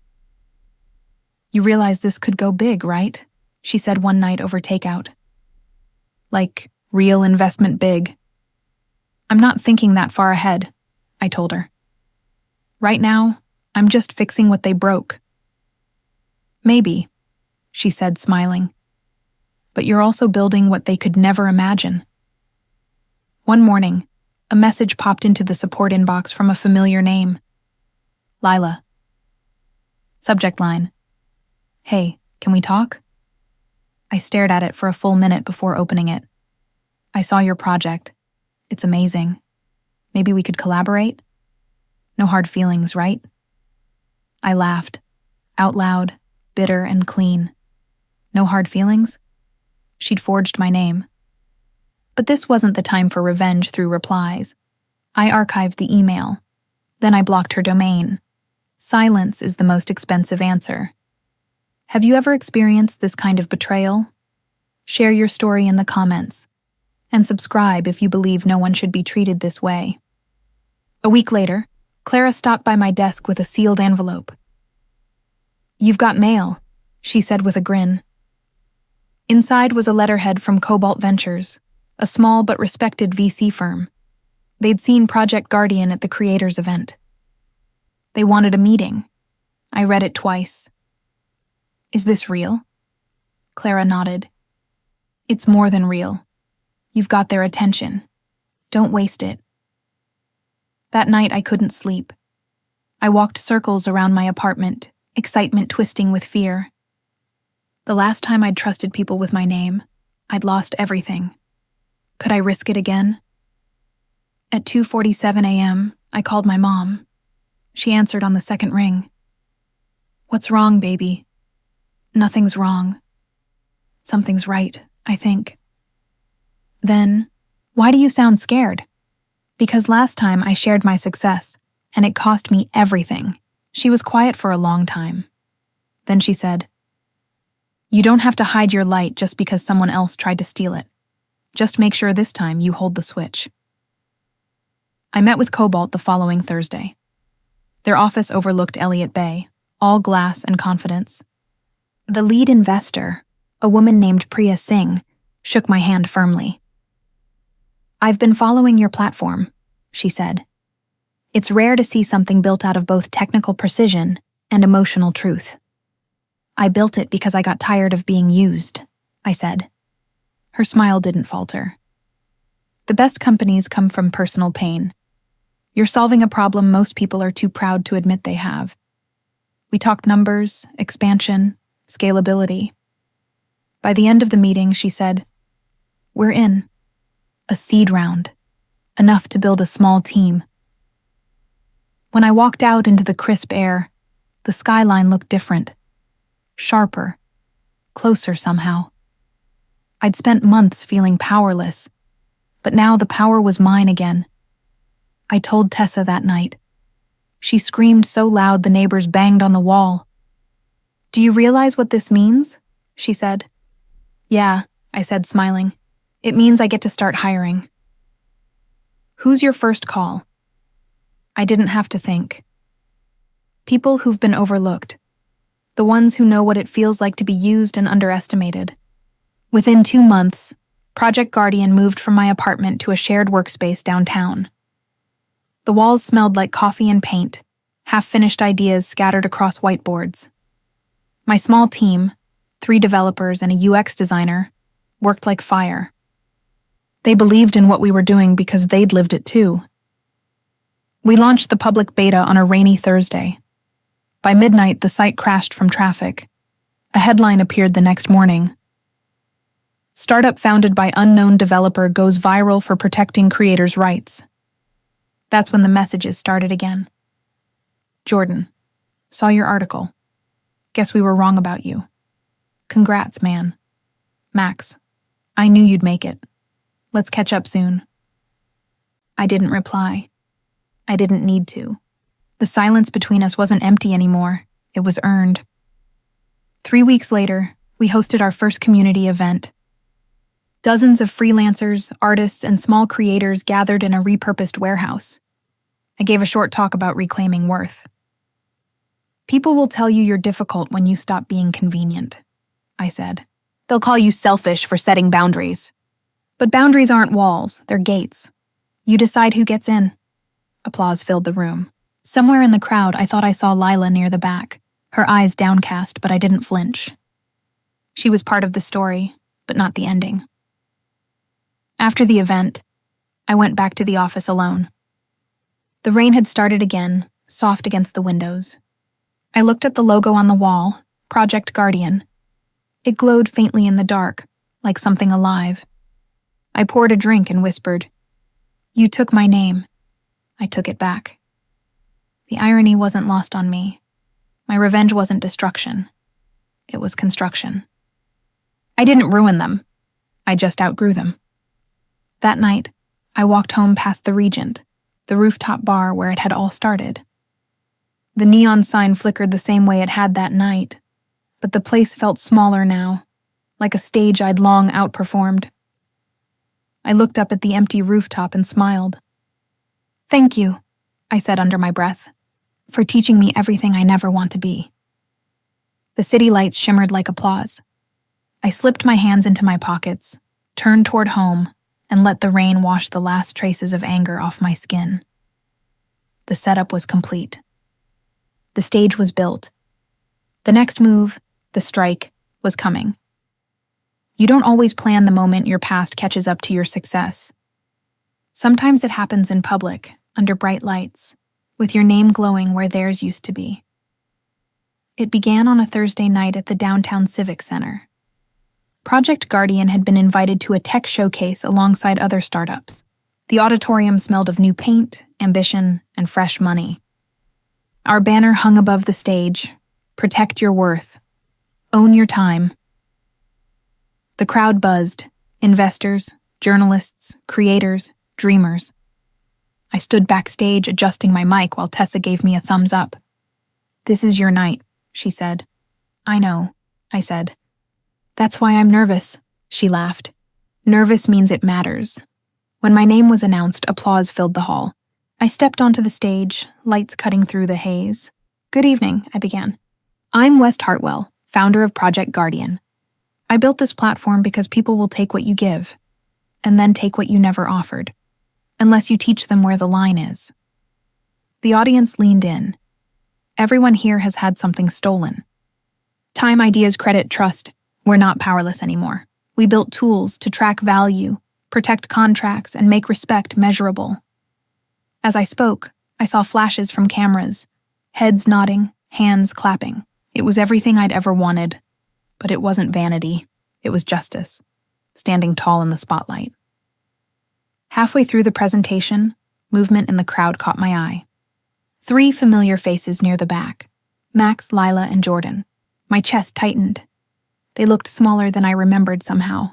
"You realize this could go big, right?" she said one night over takeout. "Like, real investment big." "I'm not thinking that far ahead," I told her. "Right now, I'm just fixing what they broke." "Maybe," she said, smiling. "But you're also building what they could never imagine." One morning, a message popped into the support inbox from a familiar name. Lila. Subject line: "Hey, can we talk?" I stared at it for a full minute before opening it. "I saw your project. It's amazing. Maybe we could collaborate? No hard feelings, right?" I laughed, out loud, bitter and clean. No hard feelings? She'd forged my name. But this wasn't the time for revenge through replies. I archived the email. Then I blocked her domain. Silence is the most expensive answer. Have you ever experienced this kind of betrayal? Share your story in the comments. And subscribe if you believe no one should be treated this way. A week later, Clara stopped by my desk with a sealed envelope. "You've got mail," she said with a grin. Inside was a letterhead from Cobalt Ventures, a small but respected VC firm. They'd seen Project Guardian at the creators' event. They wanted a meeting. I read it twice. "Is this real?" Clara nodded. "It's more than real. You've got their attention. Don't waste it." That night I couldn't sleep. I walked circles around my apartment, excitement twisting with fear. The last time I'd trusted people with my name, I'd lost everything. Could I risk it again? At 2:47 a.m., I called my mom. She answered on the second ring. "What's wrong, baby?" "Nothing's wrong. Something's right, I think." Then, "Why do you sound scared?" "Because last time I shared my success, and it cost me everything." She was quiet for a long time. Then she said, "You don't have to hide your light just because someone else tried to steal it. Just make sure this time you hold the switch." I met with Cobalt the following Thursday. Their office overlooked Elliott Bay, all glass and confidence. The lead investor, a woman named Priya Singh, shook my hand firmly. "I've been following your platform," she said. "It's rare to see something built out of both technical precision and emotional truth." "I built it because I got tired of being used," I said. Her smile didn't falter. "The best companies come from personal pain. You're solving a problem most people are too proud to admit they have." We talked numbers, expansion, scalability. By the end of the meeting, she said, "We're in. A seed round. Enough to build a small team." When I walked out into the crisp air, the skyline looked different. Sharper. Closer somehow. I'd spent months feeling powerless, but now the power was mine again. I told Tessa that night. She screamed so loud the neighbors banged on the wall. "Do you realize what this means?" she said. "Yeah," I said, smiling. "It means I get to start hiring." "Who's your first call?" I didn't have to think. People who've been overlooked. The ones who know what it feels like to be used and underestimated. Within 2 months, Project Guardian moved from my apartment to a shared workspace downtown. The walls smelled like coffee and paint, half-finished ideas scattered across whiteboards. My small team, 3 developers and a UX designer, worked like fire. They believed in what we were doing because they'd lived it too. We launched the public beta on a rainy Thursday. By midnight, the site crashed from traffic. A headline appeared the next morning. "Startup founded by unknown developer goes viral for protecting creators' rights." That's when the messages started again. "Jordan, saw your article. Guess we were wrong about you. Congrats, man. Max, I knew you'd make it. Let's catch up soon. I didn't reply. I didn't need to. The silence between us wasn't empty anymore. It was earned. 3 weeks later, we hosted our first community event. Dozens of freelancers, artists, and small creators gathered in a repurposed warehouse. I gave a short talk about reclaiming worth. People will tell you you're difficult when you stop being convenient, I said. They'll call you selfish for setting boundaries. But boundaries aren't walls, they're gates. You decide who gets in. Applause filled the room. Somewhere in the crowd, I thought I saw Lila near the back, her eyes downcast, but I didn't flinch. She was part of the story, but not the ending. After the event, I went back to the office alone. The rain had started again, soft against the windows. I looked at the logo on the wall, Project Guardian. It glowed faintly in the dark, like something alive. I poured a drink and whispered, "You took my name." I took it back. The irony wasn't lost on me. My revenge wasn't destruction. It was construction. I didn't ruin them. I just outgrew them. That night, I walked home past the Regent, the rooftop bar where it had all started. The neon sign flickered the same way it had that night, but the place felt smaller now, like a stage I'd long outperformed. I looked up at the empty rooftop and smiled. "Thank you," I said under my breath, "for teaching me everything I never want to be." The city lights shimmered like applause. I slipped my hands into my pockets, turned toward home, and let the rain wash the last traces of anger off my skin. The setup was complete. The stage was built. The next move, the strike, was coming. You don't always plan the moment your past catches up to your success. Sometimes it happens in public, under bright lights, with your name glowing where theirs used to be. It began on a Thursday night at the downtown Civic Center. Project Guardian had been invited to a tech showcase alongside other startups. The auditorium smelled of new paint, ambition, and fresh money. Our banner hung above the stage, "Protect your worth. Own your time." The crowd buzzed, investors, journalists, creators, dreamers. I stood backstage adjusting my mic while Tessa gave me a thumbs up. "This is your night," she said. "I know," I said. "That's why I'm nervous," she laughed. "Nervous means it matters." When my name was announced, applause filled the hall. I stepped onto the stage, lights cutting through the haze. "Good evening," I began. "I'm West Hartwell, founder of Project Guardian. I built this platform because people will take what you give, and then take what you never offered, unless you teach them where the line is." The audience leaned in. Everyone here has had something stolen. Time, ideas, credit, trust. We're not powerless anymore. We built tools to track value, protect contracts, and make respect measurable. As I spoke, I saw flashes from cameras, heads nodding, hands clapping. It was everything I'd ever wanted. But it wasn't vanity. It was justice, standing tall in the spotlight. Halfway through the presentation, movement in the crowd caught my eye. 3 familiar faces near the back: Max, Lila, and Jordan. My chest tightened. They looked smaller than I remembered somehow.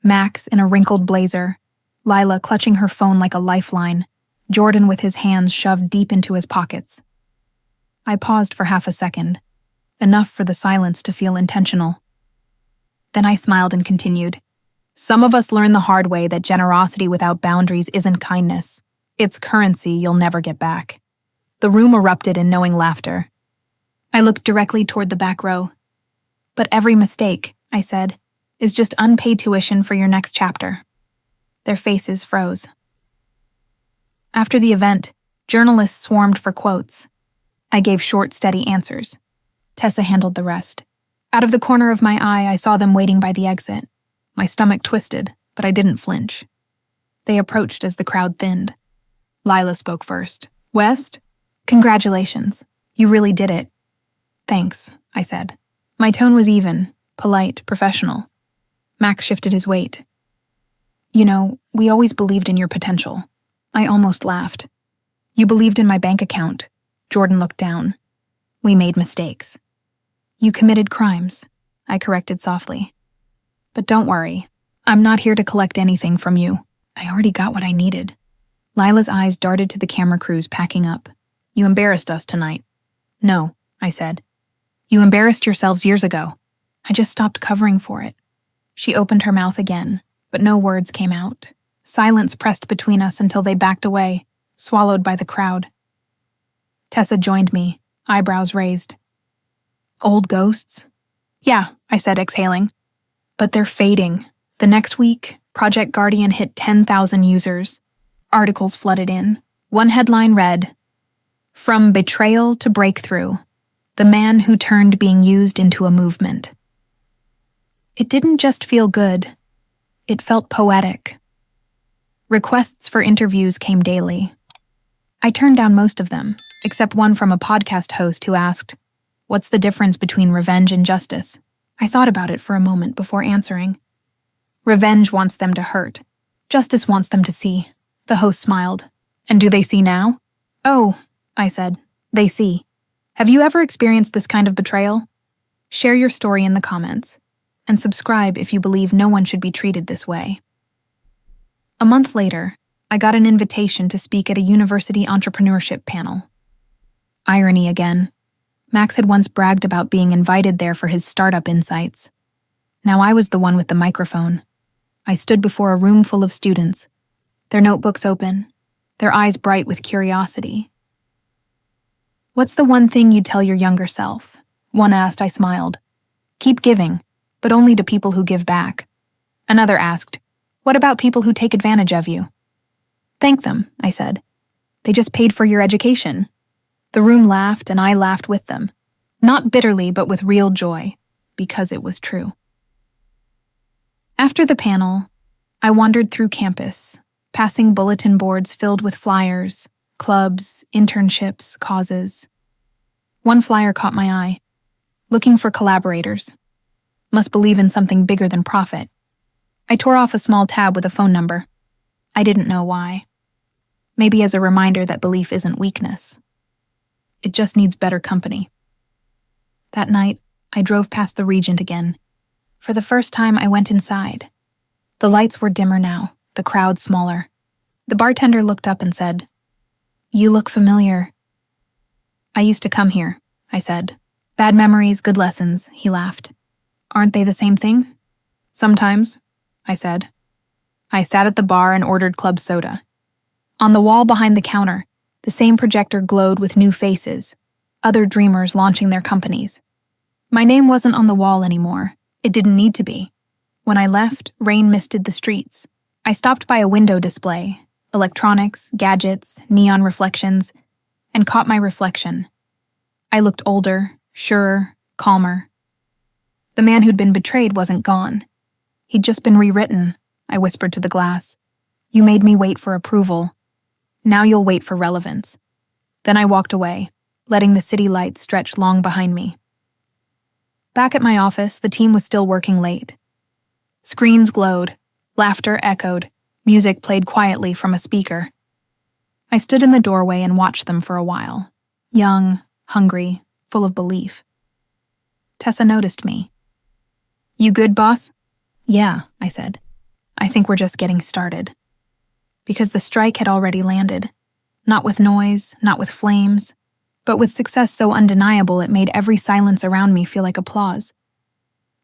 Max in a wrinkled blazer, Lila clutching her phone like a lifeline, Jordan with his hands shoved deep into his pockets. I paused for half a second, enough for the silence to feel intentional. Then I smiled and continued. "Some of us learn the hard way that generosity without boundaries isn't kindness. It's currency you'll never get back." The room erupted in knowing laughter. I looked directly toward the back row. "But every mistake," I said, "is just unpaid tuition for your next chapter." Their faces froze. After the event, journalists swarmed for quotes. I gave short, steady answers. Tessa handled the rest. Out of the corner of my eye, I saw them waiting by the exit. My stomach twisted, but I didn't flinch. They approached as the crowd thinned. Lila spoke first. "West, congratulations. You really did it." "Thanks," I said. My tone was even, polite, professional. Max shifted his weight. "You know, we always believed in your potential." I almost laughed. "You believed in my bank account." Jordan looked down. "We made mistakes." You committed crimes, I corrected softly. But don't worry, I'm not here to collect anything from you. I already got what I needed. Lila's eyes darted to the camera crews packing up. You embarrassed us tonight. No, I said. You embarrassed yourselves years ago. I just stopped covering for it. She opened her mouth again, but no words came out. Silence pressed between us until they backed away, swallowed by the crowd. Tessa joined me, eyebrows raised. Old ghosts? Yeah, I said, exhaling. But they're fading. The next week, Project Guardian hit 10,000 users. Articles flooded in. One headline read, "From betrayal to breakthrough, the man who turned being used into a movement." It didn't just feel good. It felt poetic. Requests for interviews came daily. I turned down most of them, except one from a podcast host who asked, "What's the difference between revenge and justice?" I thought about it for a moment before answering. Revenge wants them to hurt. Justice wants them to see. The host smiled. And do they see now? Oh, I said, they see. Have you ever experienced this kind of betrayal? Share your story in the comments. And subscribe if you believe no one should be treated this way. A month later, I got an invitation to speak at a university entrepreneurship panel. Irony again. Max had once bragged about being invited there for his startup insights. Now I was the one with the microphone. I stood before a room full of students, their notebooks open, their eyes bright with curiosity. What's the one thing you'd tell your younger self? One asked, I smiled. Keep giving, but only to people who give back. Another asked, what about people who take advantage of you? Thank them, I said. They just paid for your education. The room laughed and I laughed with them. Not bitterly, but with real joy, because it was true. After the panel, I wandered through campus, passing bulletin boards filled with flyers, clubs, internships, causes. One flyer caught my eye. Looking for collaborators. Must believe in something bigger than profit. I tore off a small tab with a phone number. I didn't know why. Maybe as a reminder that belief isn't weakness. It just needs better company. That night, I drove past the Regent again. For the first time, I went inside. The lights were dimmer now, the crowd smaller. The bartender looked up and said, "You look familiar." "I used to come here," I said. "Bad memories, good lessons," he laughed. "Aren't they the same thing?" "Sometimes," I said. I sat at the bar and ordered club soda. On the wall behind the counter, the same projector glowed with new faces, other dreamers launching their companies. My name wasn't on the wall anymore. It didn't need to be. When I left, rain misted the streets. I stopped by a window display, electronics, gadgets, neon reflections, and caught my reflection. I looked older, surer, calmer. The man who'd been betrayed wasn't gone. He'd just been rewritten, I whispered to the glass. You made me wait for approval. Now you'll wait for relevance. Then I walked away, letting the city lights stretch long behind me. Back at my office, the team was still working late. Screens glowed, laughter echoed, music played quietly from a speaker. I stood in the doorway and watched them for a while, young, hungry, full of belief. Tessa noticed me. You good, boss? Yeah, I said. I think we're just getting started. Because the strike had already landed. Not with noise, not with flames, but with success so undeniable it made every silence around me feel like applause.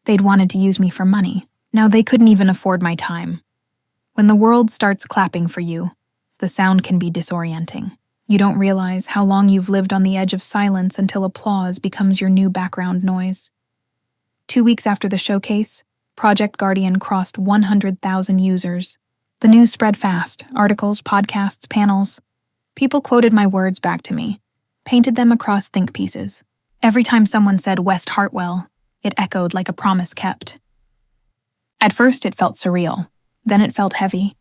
They'd wanted to use me for money. Now they couldn't even afford my time. When the world starts clapping for you, the sound can be disorienting. You don't realize how long you've lived on the edge of silence until applause becomes your new background noise. 2 weeks after the showcase, Project Guardian crossed 100,000 users. The news spread fast, articles, podcasts, panels. People quoted my words back to me, painted them across think pieces. Every time someone said West Hartwell, it echoed like a promise kept. At first it felt surreal, then it felt heavy.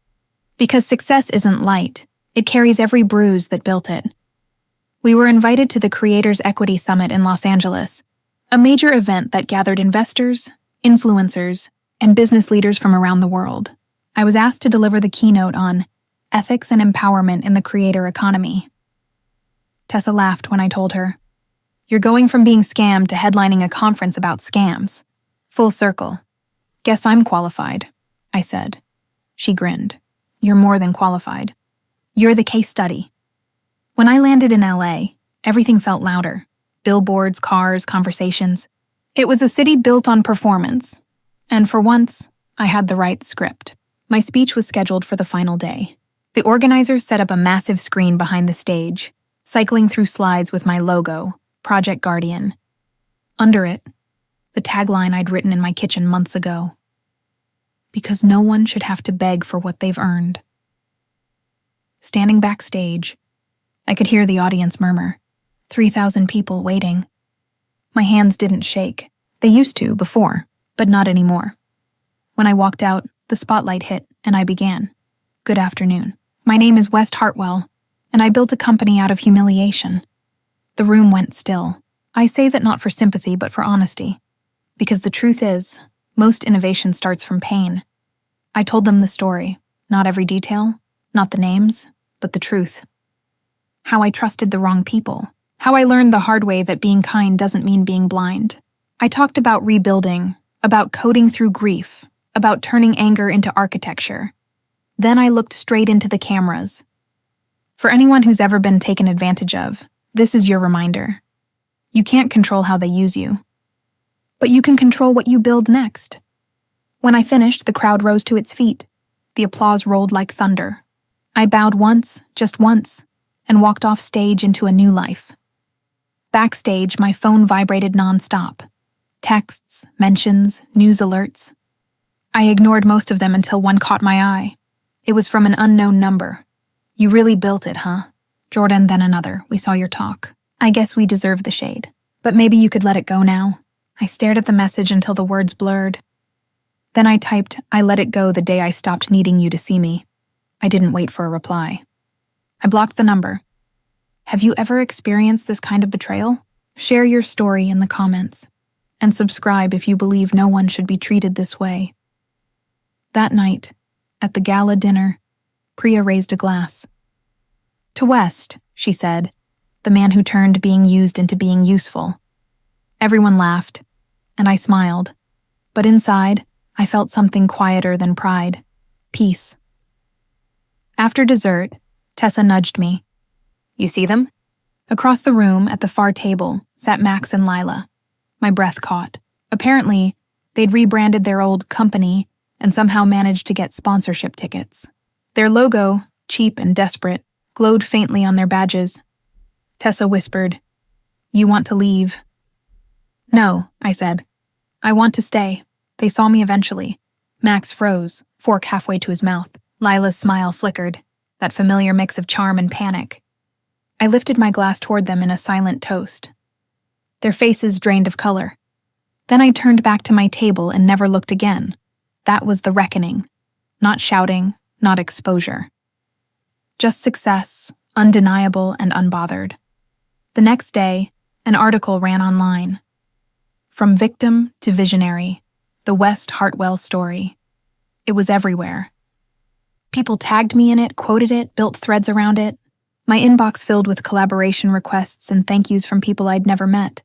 Because success isn't light, it carries every bruise that built it. We were invited to the Creators Equity Summit in Los Angeles, a major event that gathered investors, influencers, and business leaders from around the world. I was asked to deliver the keynote on ethics and empowerment in the creator economy. Tessa laughed when I told her, You're going from being scammed to headlining a conference about scams. Full circle. Guess I'm qualified, I said. She grinned. You're more than qualified. You're the case study. When I landed in LA, everything felt louder. Billboards, cars, conversations. It was a city built on performance. And for once, I had the right script. My speech was scheduled for the final day. The organizers set up a massive screen behind the stage, cycling through slides with my logo, Project Guardian. Under it, the tagline I'd written in my kitchen months ago. Because no one should have to beg for what they've earned. Standing backstage, I could hear the audience murmur, 3,000 people waiting. My hands didn't shake. They used to before, but not anymore. When I walked out, the spotlight hit, and I began. Good afternoon. My name is West Hartwell, and I built a company out of humiliation. The room went still. I say that not for sympathy, but for honesty. Because the truth is, most innovation starts from pain. I told them the story, not every detail, not the names, but the truth. How I trusted the wrong people. How I learned the hard way that being kind doesn't mean being blind. I talked about rebuilding, about coding through grief, about turning anger into architecture. Then I looked straight into the cameras. For anyone who's ever been taken advantage of, this is your reminder. You can't control how they use you. But you can control what you build next. When I finished, the crowd rose to its feet. The applause rolled like thunder. I bowed once, just once, and walked off stage into a new life. Backstage, my phone vibrated nonstop. Texts, mentions, news alerts. I ignored most of them until one caught my eye. It was from an unknown number. You really built it, huh? Jordan, then another. We saw your talk. I guess we deserve the shade. But maybe you could let it go now. I stared at the message until the words blurred. Then I typed, I let it go the day I stopped needing you to see me. I didn't wait for a reply. I blocked the number. Have you ever experienced this kind of betrayal? Share your story in the comments. And subscribe if you believe no one should be treated this way. That night, at the gala dinner, Priya raised a glass. To West, she said, the man who turned being used into being useful. Everyone laughed, and I smiled. But inside, I felt something quieter than pride. Peace. After dessert, Tessa nudged me. You see them? Across the room, at the far table, sat Max and Lila. My breath caught. Apparently, they'd rebranded their old company and somehow managed to get sponsorship tickets. Their logo, cheap and desperate, glowed faintly on their badges. Tessa whispered, You want to leave? No, I said. I want to stay. They saw me eventually. Max froze, fork halfway to his mouth. Lila's smile flickered, that familiar mix of charm and panic. I lifted my glass toward them in a silent toast. Their faces drained of color. Then I turned back to my table and never looked again. That was the reckoning. Not shouting, not exposure. Just success, undeniable and unbothered. The next day, an article ran online. From victim to visionary, the West Hartwell story. It was everywhere. People tagged me in it, quoted it, built threads around it. My inbox filled with collaboration requests and thank yous from people I'd never met.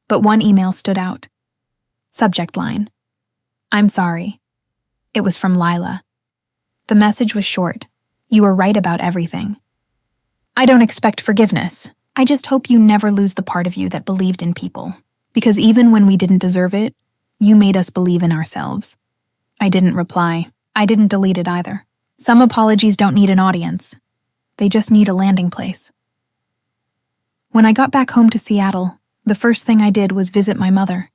But one email stood out. Subject line. I'm sorry. It was from Lila. The message was short. You were right about everything. I don't expect forgiveness. I just hope you never lose the part of you that believed in people. Because even when we didn't deserve it, you made us believe in ourselves. I didn't reply. I didn't delete it either. Some apologies don't need an audience. They just need a landing place. When I got back home to Seattle, the first thing I did was visit my mother.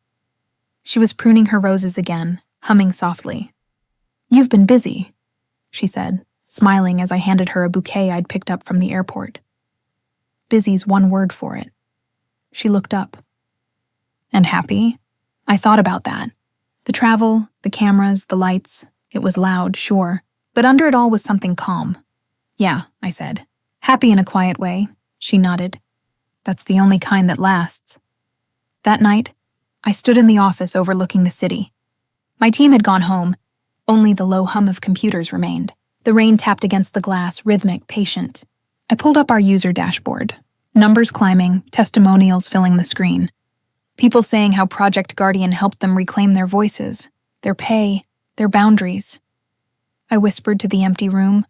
She was pruning her roses again, humming softly. You've been busy, she said, smiling as I handed her a bouquet I'd picked up from the airport. Busy's one word for it. She looked up. And happy? I thought about that. The travel, the cameras, the lights. It was loud, sure, but under it all was something calm. Yeah, I said. Happy in a quiet way, she nodded. That's the only kind that lasts. That night, I stood in the office overlooking the city. My team had gone home. Only the low hum of computers remained. The rain tapped against the glass, rhythmic, patient. I pulled up our user dashboard. Numbers climbing, testimonials filling the screen. People saying how Project Guardian helped them reclaim their voices, their pay, their boundaries. I whispered to the empty room.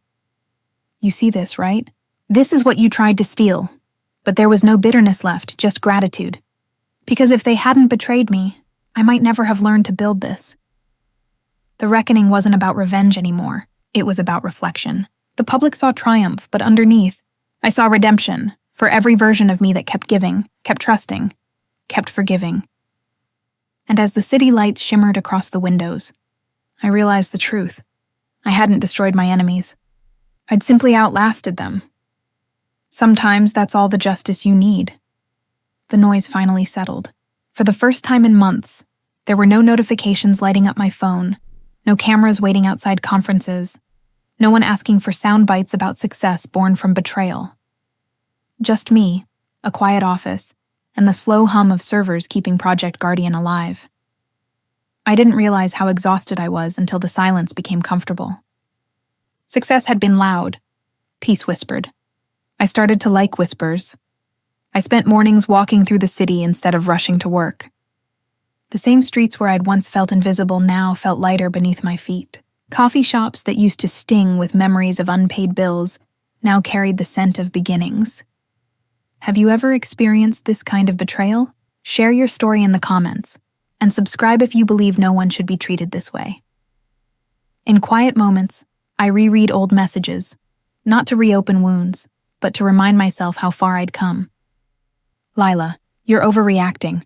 You see this, right? This is what you tried to steal. But there was no bitterness left, just gratitude. Because if they hadn't betrayed me, I might never have learned to build this. The reckoning wasn't about revenge anymore. It was about reflection. The public saw triumph, but underneath, I saw redemption for every version of me that kept giving, kept trusting, kept forgiving. And as the city lights shimmered across the windows, I realized the truth. I hadn't destroyed my enemies. I'd simply outlasted them. Sometimes that's all the justice you need. The noise finally settled. For the first time in months, there were no notifications lighting up my phone, no cameras waiting outside conferences, no one asking for sound bites about success born from betrayal. Just me, a quiet office, and the slow hum of servers keeping Project Guardian alive. I didn't realize how exhausted I was until the silence became comfortable. Success had been loud. Peace whispered. I started to like whispers. I spent mornings walking through the city instead of rushing to work. The same streets where I'd once felt invisible now felt lighter beneath my feet. Coffee shops that used to sting with memories of unpaid bills now carried the scent of beginnings. Have you ever experienced this kind of betrayal? Share your story in the comments, and subscribe if you believe no one should be treated this way. In quiet moments, I reread old messages, not to reopen wounds, but to remind myself how far I'd come. Lila, you're overreacting.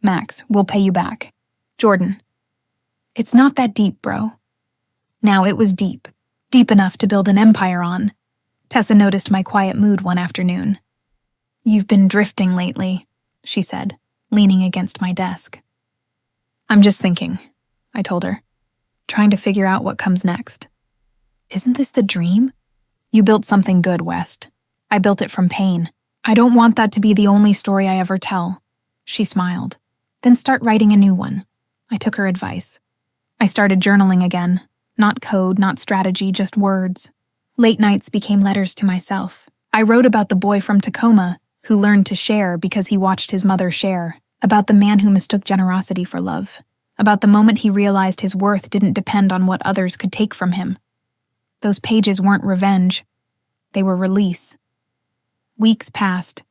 Max, we'll pay you back. Jordan, it's not that deep, bro. Now it was deep enough to build an empire on. Tessa noticed my quiet mood one afternoon. You've been drifting lately, she said, leaning against my desk. I'm just thinking, I told her, trying to figure out what comes next. Isn't this the dream? You built something good, West. I built it from pain. I don't want that to be the only story I ever tell. She smiled. Then start writing a new one. I took her advice. I started journaling again. Not code, not strategy, just words. Late nights became letters to myself. I wrote about the boy from Tacoma who learned to share because he watched his mother share, about the man who mistook generosity for love, about the moment he realized his worth didn't depend on what others could take from him. Those pages weren't revenge. They were release. Weeks passed.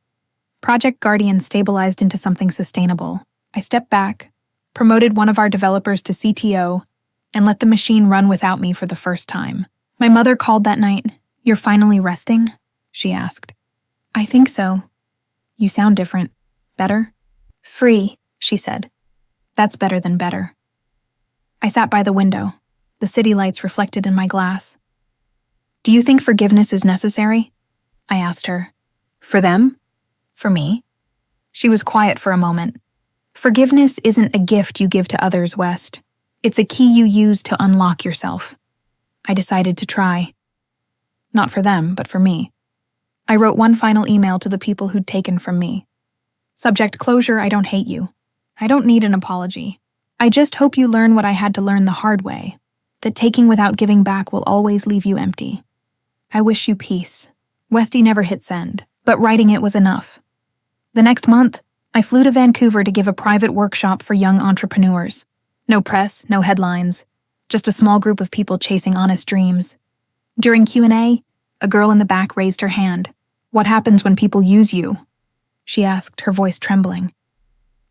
Project Guardian stabilized into something sustainable. I stepped back, promoted one of our developers to CTO, and let the machine run without me for the first time. My mother called that night. You're finally resting? She asked. I think so. You sound different. Better? Free, she said. That's better than better. I sat by the window. The city lights reflected in my glass. Do you think forgiveness is necessary? I asked her. For them? For me? She was quiet for a moment. Forgiveness isn't a gift you give to others, West. It's a key you use to unlock yourself. I decided to try. Not for them, but for me. I wrote one final email to the people who'd taken from me. Subject: closure, I don't hate you. I don't need an apology. I just hope you learn what I had to learn the hard way, that taking without giving back will always leave you empty. I wish you peace. Westy never hit send, but writing it was enough. The next month, I flew to Vancouver to give a private workshop for young entrepreneurs. No press, no headlines, just a small group of people chasing honest dreams. During Q&A, a girl in the back raised her hand. What happens when people use you? She asked, her voice trembling.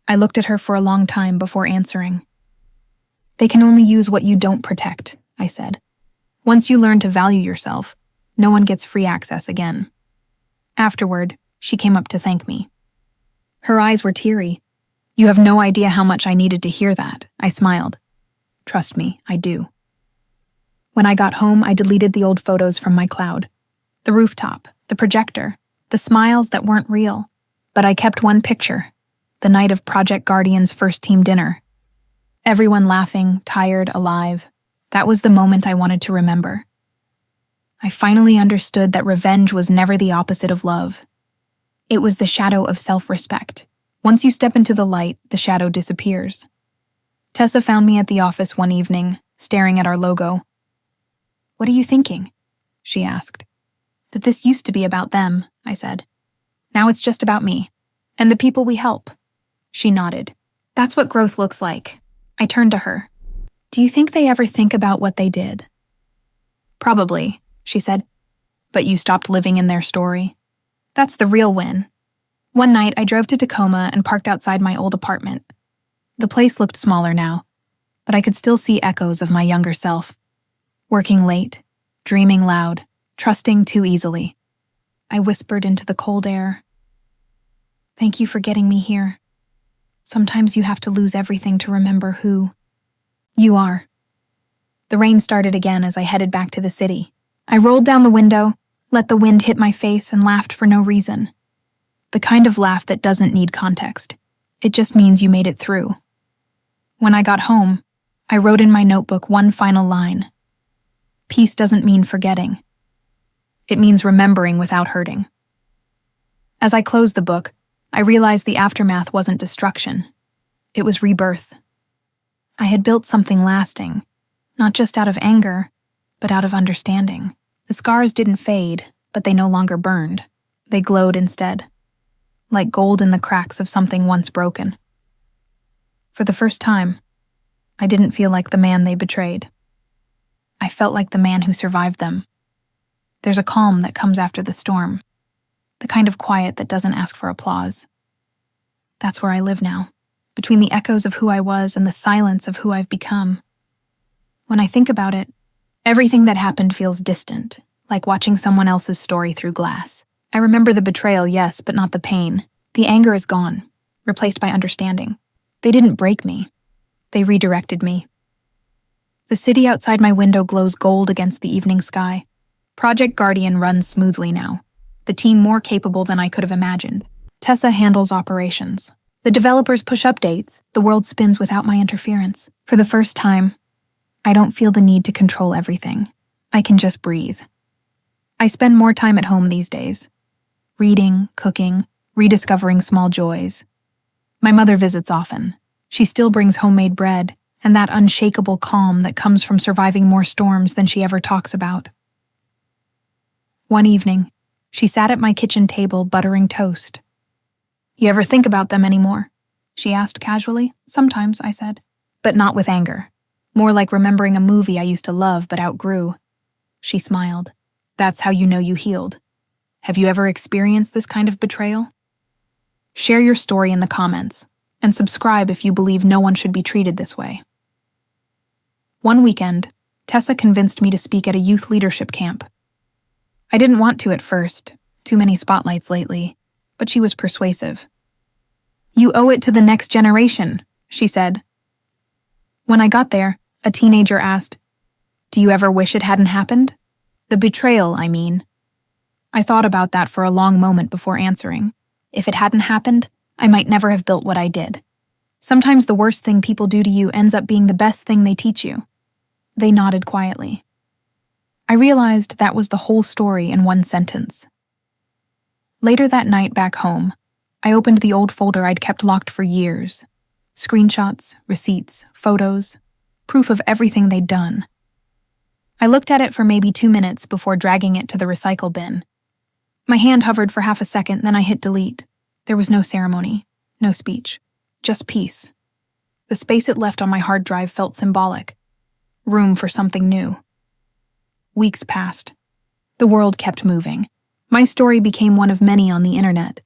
I looked at her for a long time before answering. They can only use what you don't protect, I said. Once you learn to value yourself, no one gets free access again. Afterward, she came up to thank me. Her eyes were teary. You have no idea how much I needed to hear that, I smiled. Trust me, I do. When I got home, I deleted the old photos from my cloud. The rooftop, the projector, the smiles that weren't real. But I kept one picture, the night of Project Guardian's first team dinner. Everyone laughing, tired, alive. That was the moment I wanted to remember. I finally understood that revenge was never the opposite of love. It was the shadow of self-respect. Once you step into the light, the shadow disappears. Tessa found me at the office one evening, staring at our logo. What are you thinking? She asked. That this used to be about them, I said. Now it's just about me. And the people we help. She nodded. That's what growth looks like. I turned to her. Do you think they ever think about what they did? Probably, she said. But you stopped living in their story. That's the real win. One night, I drove to Tacoma and parked outside my old apartment. The place looked smaller now, but I could still see echoes of my younger self. Working late, dreaming loud, trusting too easily. I whispered into the cold air. Thank you for getting me here. Sometimes you have to lose everything to remember who you are. The rain started again as I headed back to the city. I rolled down the window, let the wind hit my face, and laughed for no reason. The kind of laugh that doesn't need context. It just means you made it through. When I got home, I wrote in my notebook one final line. Peace doesn't mean forgetting. It means remembering without hurting. As I closed the book, I realized the aftermath wasn't destruction. It was rebirth. I had built something lasting, not just out of anger, but out of understanding. The scars didn't fade, but they no longer burned. They glowed instead, like gold in the cracks of something once broken. For the first time, I didn't feel like the man they betrayed. I felt like the man who survived them. There's a calm that comes after the storm, the kind of quiet that doesn't ask for applause. That's where I live now, between the echoes of who I was and the silence of who I've become. When I think about it, everything that happened feels distant, like watching someone else's story through glass. I remember the betrayal, yes, but not the pain. The anger is gone, replaced by understanding. They didn't break me. They redirected me. The city outside my window glows gold against the evening sky. Project Guardian runs smoothly now, the team more capable than I could have imagined. Tessa handles operations. The developers push updates. The world spins without my interference. For the first time, I don't feel the need to control everything. I can just breathe. I spend more time at home these days. Reading, cooking, rediscovering small joys. My mother visits often. She still brings homemade bread and that unshakable calm that comes from surviving more storms than she ever talks about. One evening, she sat at my kitchen table buttering toast. You ever think about them anymore? She asked casually. Sometimes, I said. But not with anger. More like remembering a movie I used to love but outgrew. She smiled. That's how you know you healed. Have you ever experienced this kind of betrayal? Share your story in the comments, and subscribe if you believe no one should be treated this way. One weekend, Tessa convinced me to speak at a youth leadership camp. I didn't want to at first, too many spotlights lately, but she was persuasive. You owe it to the next generation, she said. When I got there, a teenager asked, Do you ever wish it hadn't happened? The betrayal, I mean. I thought about that for a long moment before answering. If it hadn't happened, I might never have built what I did. Sometimes the worst thing people do to you ends up being the best thing they teach you. They nodded quietly. I realized that was the whole story in one sentence. Later that night back home, I opened the old folder I'd kept locked for years. Screenshots, receipts, photos, proof of everything they'd done. I looked at it for maybe 2 minutes before dragging it to the recycle bin. My hand hovered for half a second, then I hit delete. There was no ceremony, no speech, just peace. The space it left on my hard drive felt symbolic. Room for something new. Weeks passed. The world kept moving. My story became one of many on the internet.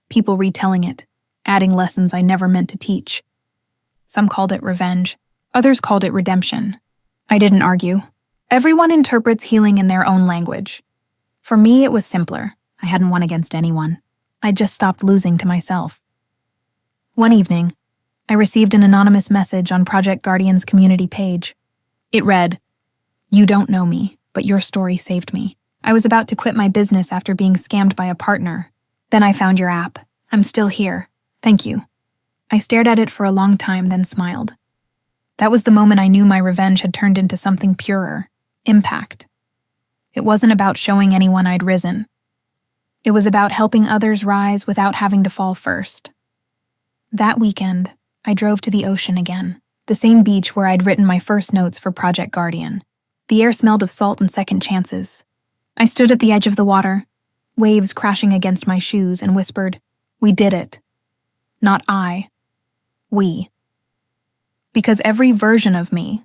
People retelling it, adding lessons I never meant to teach. Some called it revenge. Others called it redemption. I didn't argue. Everyone interprets healing in their own language. For me, it was simpler. I hadn't won against anyone. I just stopped losing to myself. One evening, I received an anonymous message on Project Guardian's community page. It read, You don't know me, but your story saved me. I was about to quit my business after being scammed by a partner. Then I found your app. I'm still here. Thank you. I stared at it for a long time, then smiled. That was the moment I knew my revenge had turned into something purer. Impact. It wasn't about showing anyone I'd risen. It was about helping others rise without having to fall first. That weekend, I drove to the ocean again, the same beach where I'd written my first notes for Project Guardian. The air smelled of salt and second chances. I stood at the edge of the water, waves crashing against my shoes, and whispered, "We did it. Not I. We." Because every version of me,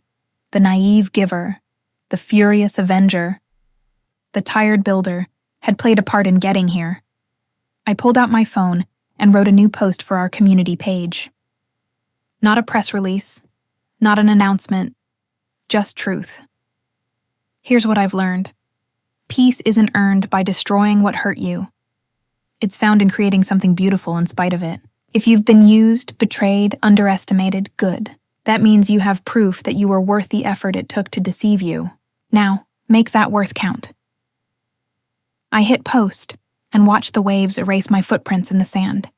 the naive giver, the furious avenger, the tired builder, had played a part in getting here. I pulled out my phone and wrote a new post for our community page. Not a press release, not an announcement, just truth. Here's what I've learned. Peace isn't earned by destroying what hurt you. It's found in creating something beautiful in spite of it. If you've been used, betrayed, underestimated, good. That means you have proof that you were worth the effort it took to deceive you. Now, make that worth count. I hit post and watched the waves erase my footprints in the sand.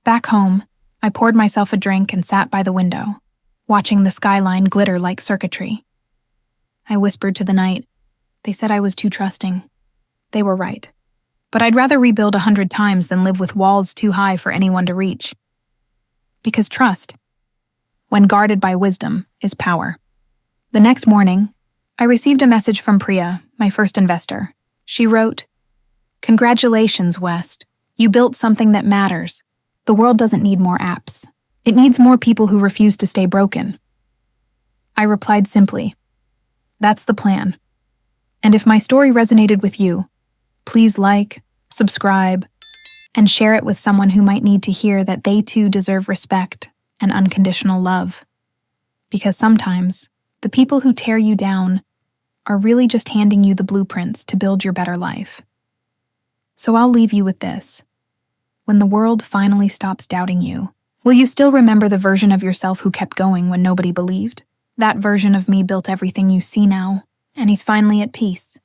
Back home, I poured myself a drink and sat by the window, watching the skyline glitter like circuitry. I whispered to the night. They said I was too trusting. They were right. But I'd rather rebuild 100 times than live with walls too high for anyone to reach. Because trust, when guarded by wisdom, is power. The next morning, I received a message from Priya, my first investor. She wrote, "Congratulations, West. You built something that matters. The world doesn't need more apps. It needs more people who refuse to stay broken." I replied simply, "That's the plan. And if my story resonated with you, please like, subscribe, and share it with someone who might need to hear that they too deserve respect and unconditional love. Because sometimes, the people who tear you down are really just handing you the blueprints to build your better life. So I'll leave you with this. When the world finally stops doubting you, will you still remember the version of yourself who kept going when nobody believed? That version of me built everything you see now, and he's finally at peace.